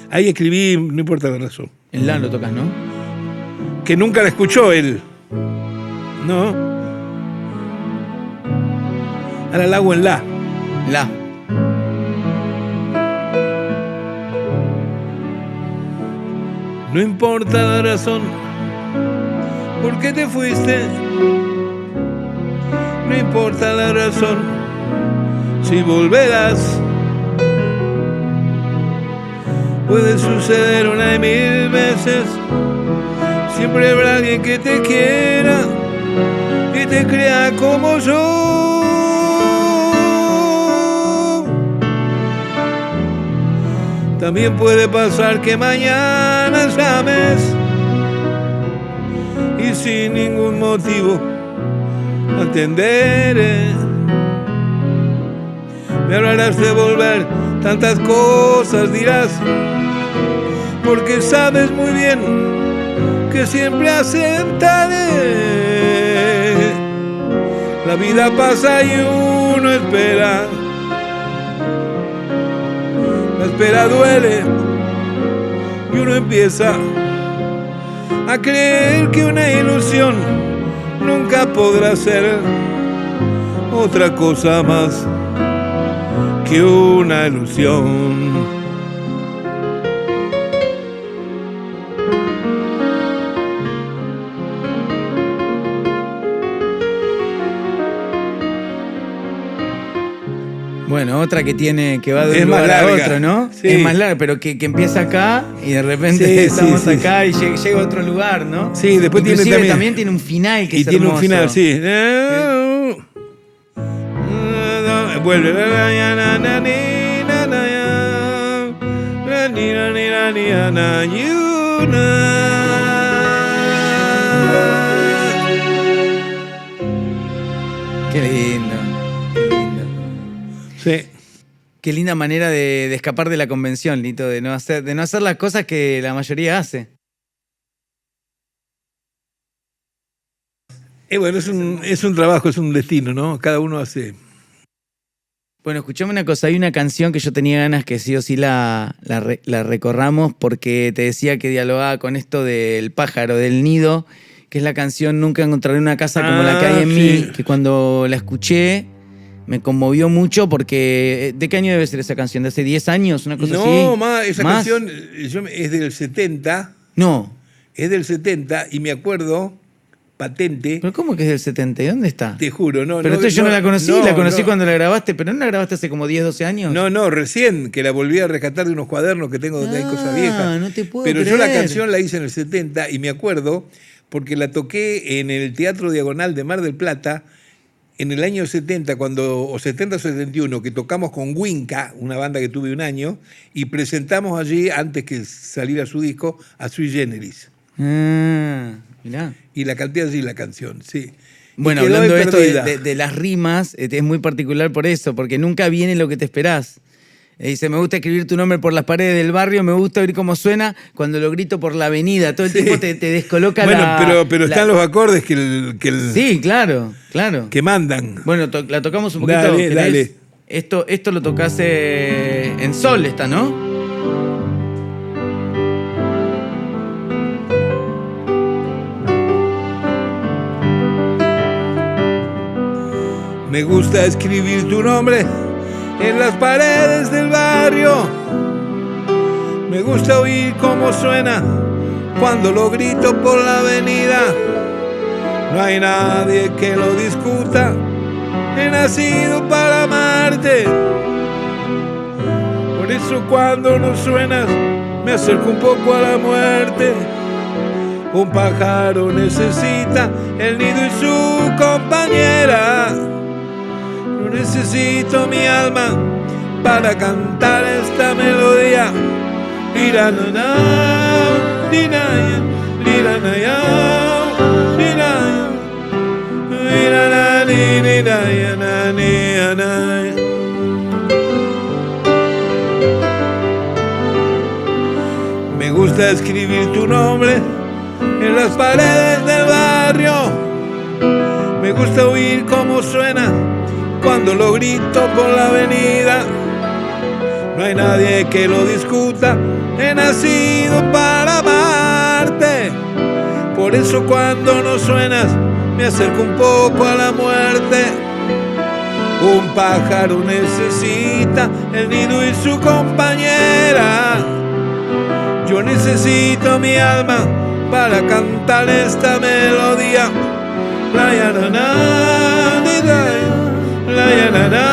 Ahí escribí, no importa la razón. En la lo tocas, ¿no? Que nunca la escuchó él. ¿No? Ahora la hago en la. La. No importa la razón por qué te fuiste. No importa la razón si volverás. Puede suceder 1 y 1000 veces. Siempre habrá alguien que te quiera y te crea como yo. También puede pasar que mañana llames y sin ningún motivo atenderé. Me hablarás de volver, tantas cosas dirás, porque sabes muy bien que siempre aceptaré. La vida pasa y uno espera. La espera duele y uno empieza a creer que una ilusión nunca podrá ser otra cosa más que una ilusión. Bueno, otra que va de Es un más lugar a larga. otro, ¿no? Sí. Es más larga, pero que empieza acá y de repente Sí, estamos sí, acá y llega a otro lugar, ¿no? Sí, después tiene Inclusive también- también tiene un final que Y es tiene un hermoso. final, sí. Vuelve. Qué lindo, qué lindo. Sí. Qué linda manera de escapar de la convención, Lito, de no hacer las cosas que la mayoría hace. Bueno, es un trabajo, es un destino, ¿no? Cada uno hace. Bueno, escuchame una cosa, hay una canción que yo tenía ganas que sí o sí la recorramos porque te decía que dialogaba con esto del pájaro, del nido, que es la canción Nunca encontraré una casa como la que hay en mí, Sí. que cuando la escuché me conmovió mucho porque... ¿De qué año debe ser esa canción? ¿De hace 10 años? ¿Una cosa así? No, ma, esa ¿Más? canción es del 70, No. es del 70 y me acuerdo, patente, ¿Pero cómo que es del 70? ¿Y dónde está? te juro, no. Pero entonces yo no la conocí, la conocí no. cuando la grabaste, pero ¿no la grabaste hace como 10, 12 años? No, recién que la volví a rescatar de unos cuadernos que tengo donde hay cosas viejas. No te puedo Pero yo la creer. canción la hice en el 70 y me acuerdo porque la toqué en el Teatro Diagonal de Mar del Plata en el año 70, o 70 o 71, que tocamos con Winca, una banda que tuve un año, y presentamos allí, antes que saliera su disco, a Sui Generis. Mirá. Y la canté allí la canción, sí. Y Bueno, quedó hablando de esto perdida. de las rimas, es muy particular por eso, porque nunca viene lo que te esperás. Dice, me gusta escribir tu nombre por las paredes del barrio, me gusta oír cómo suena cuando lo grito por la avenida. Todo el Sí. tiempo te descoloca Bueno, la... pero están los acordes Sí, claro. que mandan. Bueno, la tocamos un poquito. Dale, ¿querés? dale. Esto lo tocás en sol, esta, ¿no? Me gusta escribir tu nombre en las paredes del barrio. Me gusta oír cómo suena cuando lo grito por la avenida. No hay nadie que lo discuta. He nacido para amarte. Por eso cuando no suenas me acerco un poco a la muerte. Un pájaro necesita el nido y su compañera. Yo necesito mi alma para cantar esta melodía. Liranana, liraya, liranaya, liraya, lirana, liraya, naniana. Me gusta escribir tu nombre en las paredes del barrio. Me gusta oír cómo suena cuando lo grito por la avenida. No hay nadie que lo discuta. He nacido para amarte. Por eso cuando no suenas me acerco un poco a la muerte. Un pájaro necesita el nido y su compañera. Yo necesito mi alma para cantar esta melodía. La yanana, la yanana,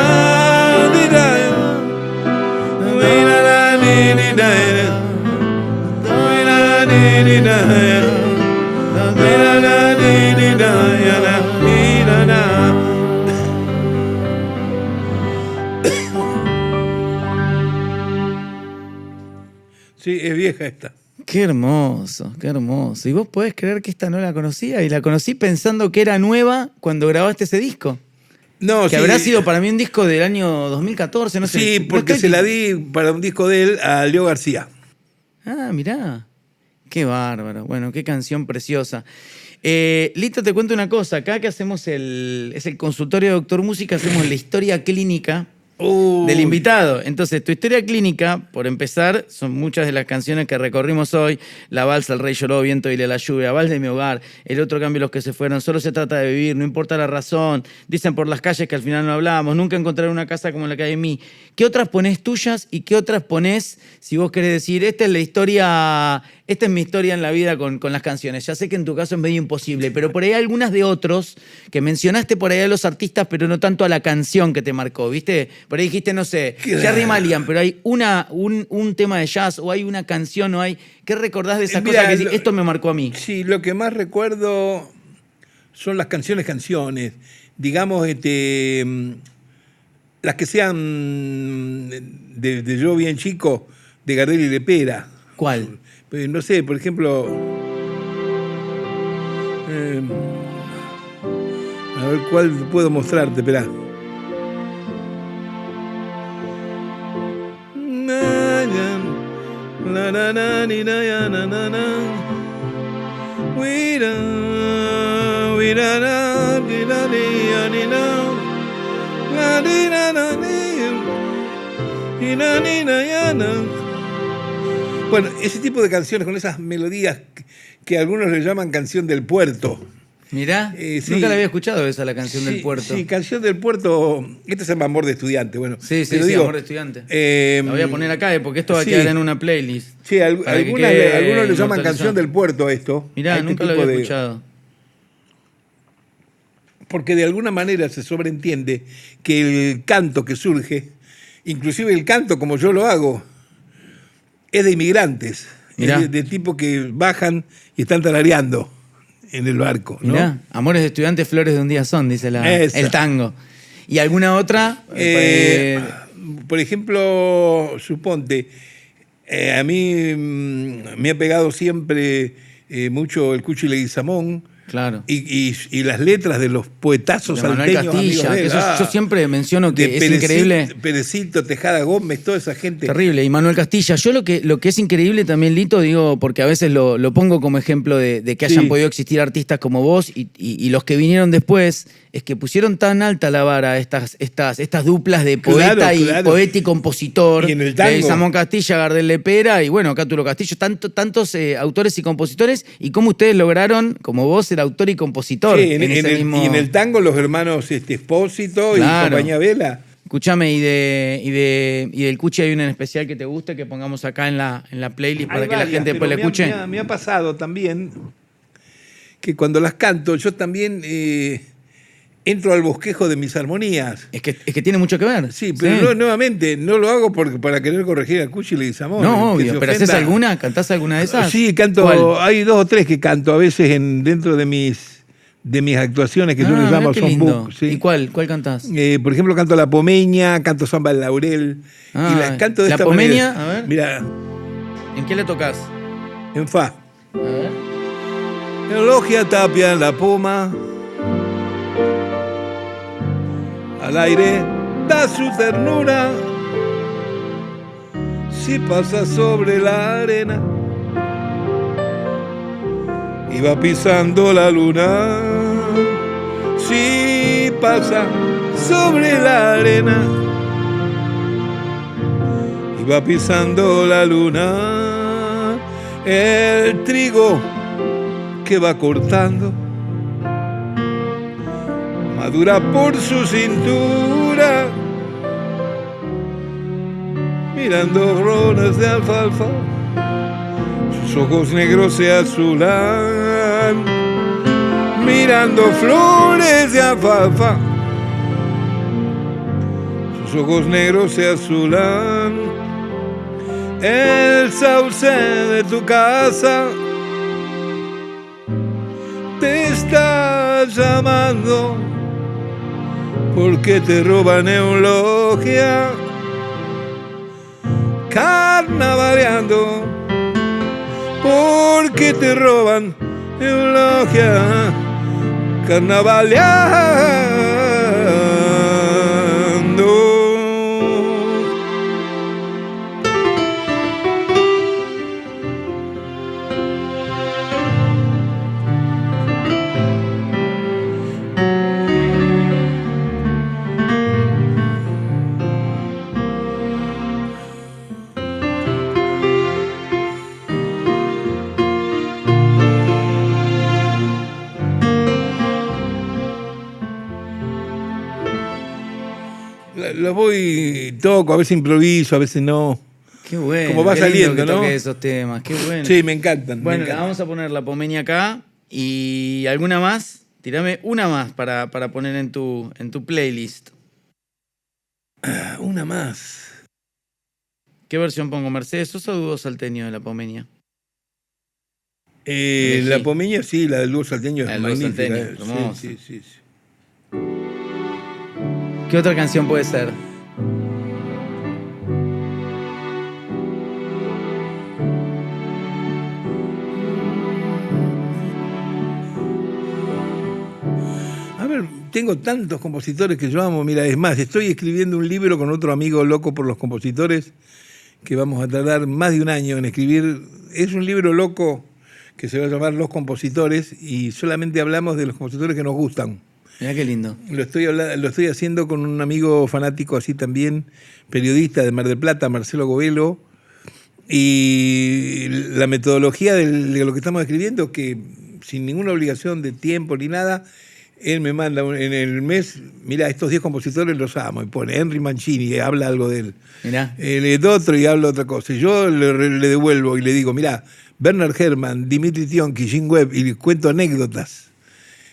la Sí, es vieja esta. Qué hermoso, qué hermoso. ¿Y vos podés creer que esta no la conocía? Y la conocí pensando que era nueva cuando grabaste ese disco. No, Que sí, habrá sido para mí un disco del año 2014, no sé. sí, ¿No porque estoy- se la di para un disco de él a Leo García. Ah, mirá. Qué bárbaro. Bueno, qué canción preciosa. Lito, te cuento una cosa. Acá que hacemos es el consultorio de Doctor Música, hacemos la historia clínica del invitado. Entonces, tu historia clínica, por empezar, son muchas de las canciones que recorrimos hoy. La balsa, El rey lloró, Viento y la lluvia, Vals de mi hogar, El otro cambio, Los que se fueron, Solo se trata de vivir, No importa la razón, Dicen por las calles que al final no hablamos, Nunca encontraré una casa como la que hay en mí. ¿Qué otras ponés tuyas y qué otras ponés, si vos querés decir, esta es mi historia en la vida con las canciones? Ya sé que en tu caso es medio imposible, pero por ahí hay algunas de otros que mencionaste por ahí a los artistas, pero no tanto a la canción que te marcó, ¿viste? Por ahí dijiste, no sé, Claro. Jerry Mulligan, pero hay un tema de jazz o hay una canción o hay... ¿Qué recordás de esas Mira, cosas que decís, esto me marcó a mí? Sí, lo que más recuerdo son las canciones. Digamos, las que sean de yo bien chico, de Gardel y Lepera. ¿Cuál? No sé, por ejemplo... a ver cuál puedo mostrarte, esperá. Bueno, ese tipo de canciones con esas melodías que algunos le llaman canción del puerto. Mirá, Sí. nunca la había escuchado esa, la canción del puerto. Sí, canción del puerto. Este se llama Amor de Estudiante. Bueno, Sí, pero sí, digo, Amor de Estudiante. La voy a poner acá, porque esto va a sí. quedar en una playlist. Sí, para que algunos quede le llaman inmortalizado. canción del puerto a esto. Mirá, a este nunca lo tipo había de- escuchado. Porque de alguna manera se sobreentiende que el canto que surge, inclusive el canto como yo lo hago, es de inmigrantes. Mirá. Es de tipo que bajan y están tarareando en el barco, ¿no? Mirá, Amores de Estudiantes, Flores de un día son, dice Esa. el tango. ¿Y alguna otra? Por ejemplo, suponte, a mí me ha pegado siempre mucho el Cuchi Leguizamón Claro. y las letras de los poetazos De Manuel salteños Castilla, amigos de que él. eso yo siempre menciono que de es increíble. Perecito, Tejada Gómez, toda esa gente. Terrible. Y Manuel Castilla, yo lo que es increíble también, Lito, digo, porque a veces lo pongo como ejemplo de que hayan Sí. podido existir artistas como vos y los que vinieron después, es que pusieron tan alta la vara estas duplas de poeta Claro. poeta y compositor. Y en el tango. Samón Castilla, Gardel Lepera y bueno, Cátulo Castillo, tantos autores y compositores, y cómo ustedes lograron, como vos, ser autor y compositor. Sí, en ese mismo... y en el tango los hermanos Espósito Claro. y Compañía Vela. Escuchame, y del Cuchi hay una en especial que te guste, que pongamos acá en la playlist para Hay que la varias, gente después la pero escuche. me ha pasado también que cuando las canto, yo también entro al bosquejo de mis armonías. Es que tiene mucho que ver. Sí, pero nuevamente, no lo hago para querer corregir a Cuchi Leguizamón. No, que se obvio, pero ¿haces ofenda. alguna? ¿Cantás alguna de esas? Sí, canto. ¿Cuál? Hay 2 o 3 que canto a veces dentro de mis actuaciones que yo les mirá llamo qué son lindo. book. ¿Sí? ¿Y cuál cantás? Por ejemplo, canto La Pomeña, canto Samba del Laurel. Ah, y las canto de La esta Pomeña, manera. a ver. Mira, ¿En qué le tocas? en fa. A ver. Elogia Tapia en la poma. Al aire da su ternura. Si pasa sobre la arena y va pisando la luna. Si pasa sobre la arena y va pisando la luna. El trigo que va cortando madura por su cintura, mirando ronas de alfalfa, sus ojos negros se azulan, mirando flores de alfalfa, sus ojos negros se azulan, el sauce de tu casa te está llamando porque te roban eulogia. carnavaleando, porque te roban eulogia, carnavaleando. Los voy, toco, a veces improviso, a veces no. Qué bueno. Como va qué lindo saliendo, que ¿no? toques esos temas, qué bueno. Sí, me encantan. Bueno, me encantan. vamos a poner la Pomeña acá. ¿Y alguna más? Tírame una más para poner en tu playlist. Una más. ¿Qué versión pongo? ¿Mercedes Sosa o Dúo Salteño de la Pomeña? La Pomeña, sí, la del dúo salteño es El dúo magnífica. salteño, hermosa. Sí. ¿Qué otra canción puede ser? A ver, tengo tantos compositores que yo amo. Mira, es más, estoy escribiendo un libro con otro amigo loco por los compositores que vamos a tardar más de un año en escribir. Es un libro loco que se va a llamar Los Compositores y solamente hablamos de los compositores que nos gustan. Mirá qué lindo. Lo estoy haciendo con un amigo fanático así también, periodista de Mar del Plata, Marcelo Govelo, y la metodología de lo que estamos escribiendo, que sin ninguna obligación de tiempo ni nada, él me manda en el mes, mira, estos 10 compositores los amo, y pone Henry Mancini, y habla algo de él. Mirá. El otro y habla otra cosa. Y yo le devuelvo y le digo, mira, Bernard Herrmann, Dimitri Tionki, Jim Webb, y les cuento anécdotas.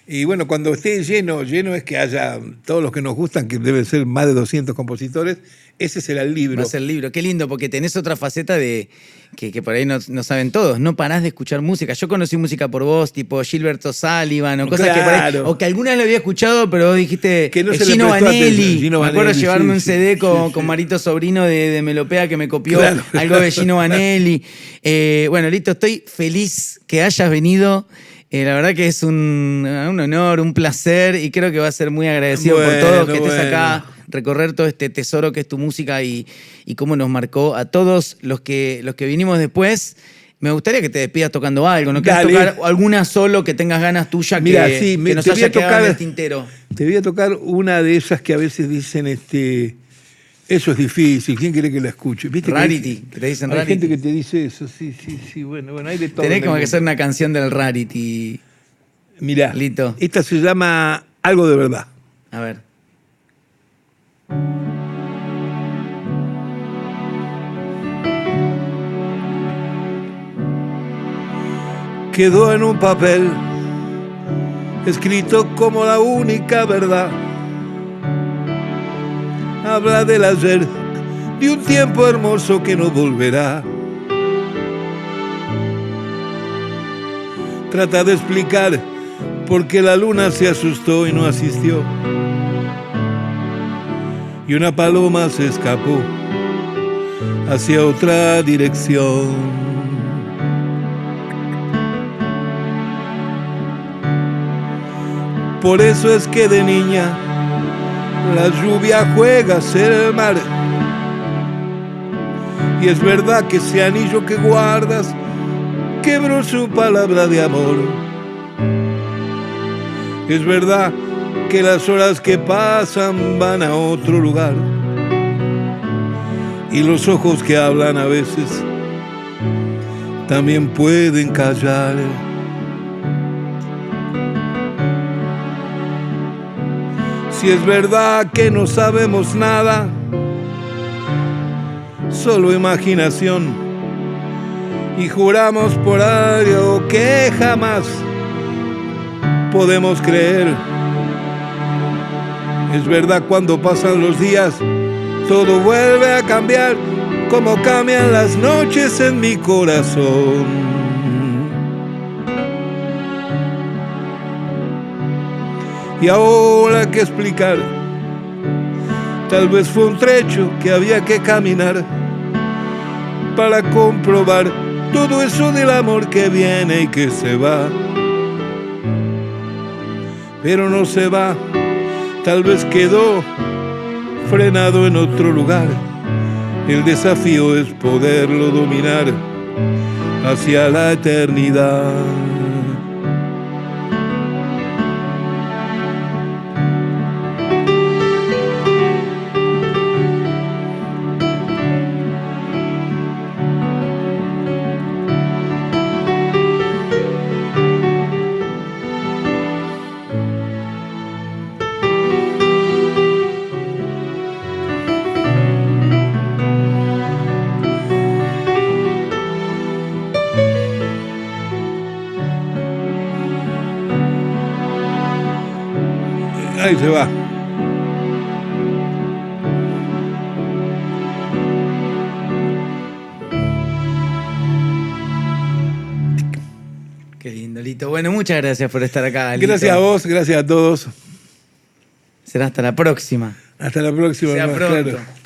Y bueno, cuando esté lleno es que haya todos los que nos gustan, que deben ser más de 200 compositores, ese será el libro. Va a ser el libro. Qué lindo, porque tenés otra faceta de que por ahí no saben todos. No parás de escuchar música. Yo conocí música por vos, tipo Gilberto Sullivan o cosas que por ahí, o que algunas lo había escuchado, pero vos dijiste que no se Gino le Vanelli. Gino me acuerdo Vanelli, llevarme un CD con sí. Marito Sobrino de Melopea que me copió Claro. algo de Gino Vanelli. Bueno, listo, estoy feliz que hayas venido. La verdad que es un honor, un placer y creo que va a ser muy agradecido por todo que estés acá, recorrer todo este tesoro que es tu música y cómo nos marcó a todos los que vinimos después. Me gustaría que te despidas tocando algo, ¿no? ¿Quieres tocar alguna solo que tengas ganas tuya que nos haya quedado en el tintero? Te voy a tocar una de esas que a veces dicen, eso es difícil, ¿quién quiere que la escuche? ¿Viste Rarity, que te dicen hay Rarity. Hay gente que te dice eso, sí, bueno, hay de todo. Tenés como que ser una canción del Rarity. Mirá, Lito. Esta se llama Algo de Verdad. A ver. Quedó en un papel, escrito como la única verdad. Habla del ayer, de un tiempo hermoso que no volverá. Trata de explicar por qué la luna se asustó y no asistió. Y una paloma se escapó hacia otra dirección. Por eso es que de niña la lluvia juega hacia el mar. Y es verdad que ese anillo que guardas quebró su palabra de amor. Es verdad que las horas que pasan van a otro lugar. Y los ojos que hablan a veces también pueden callar. Si es verdad que no sabemos nada, solo imaginación, y juramos por algo que jamás podemos creer. Es verdad, cuando pasan los días, todo vuelve a cambiar, como cambian las noches en mi corazón. Y ahora que explicar, tal vez fue un trecho que había que caminar, para comprobar todo eso del amor que viene y que se va. Pero no se va, tal vez quedó frenado en otro lugar. El desafío es poderlo dominar hacia la eternidad. Ahí se va. Qué lindo, Lito. Bueno, muchas gracias por estar acá, Lito. Gracias a vos, gracias a todos. Será hasta la próxima. Hasta la próxima. Sea más pronto. claro.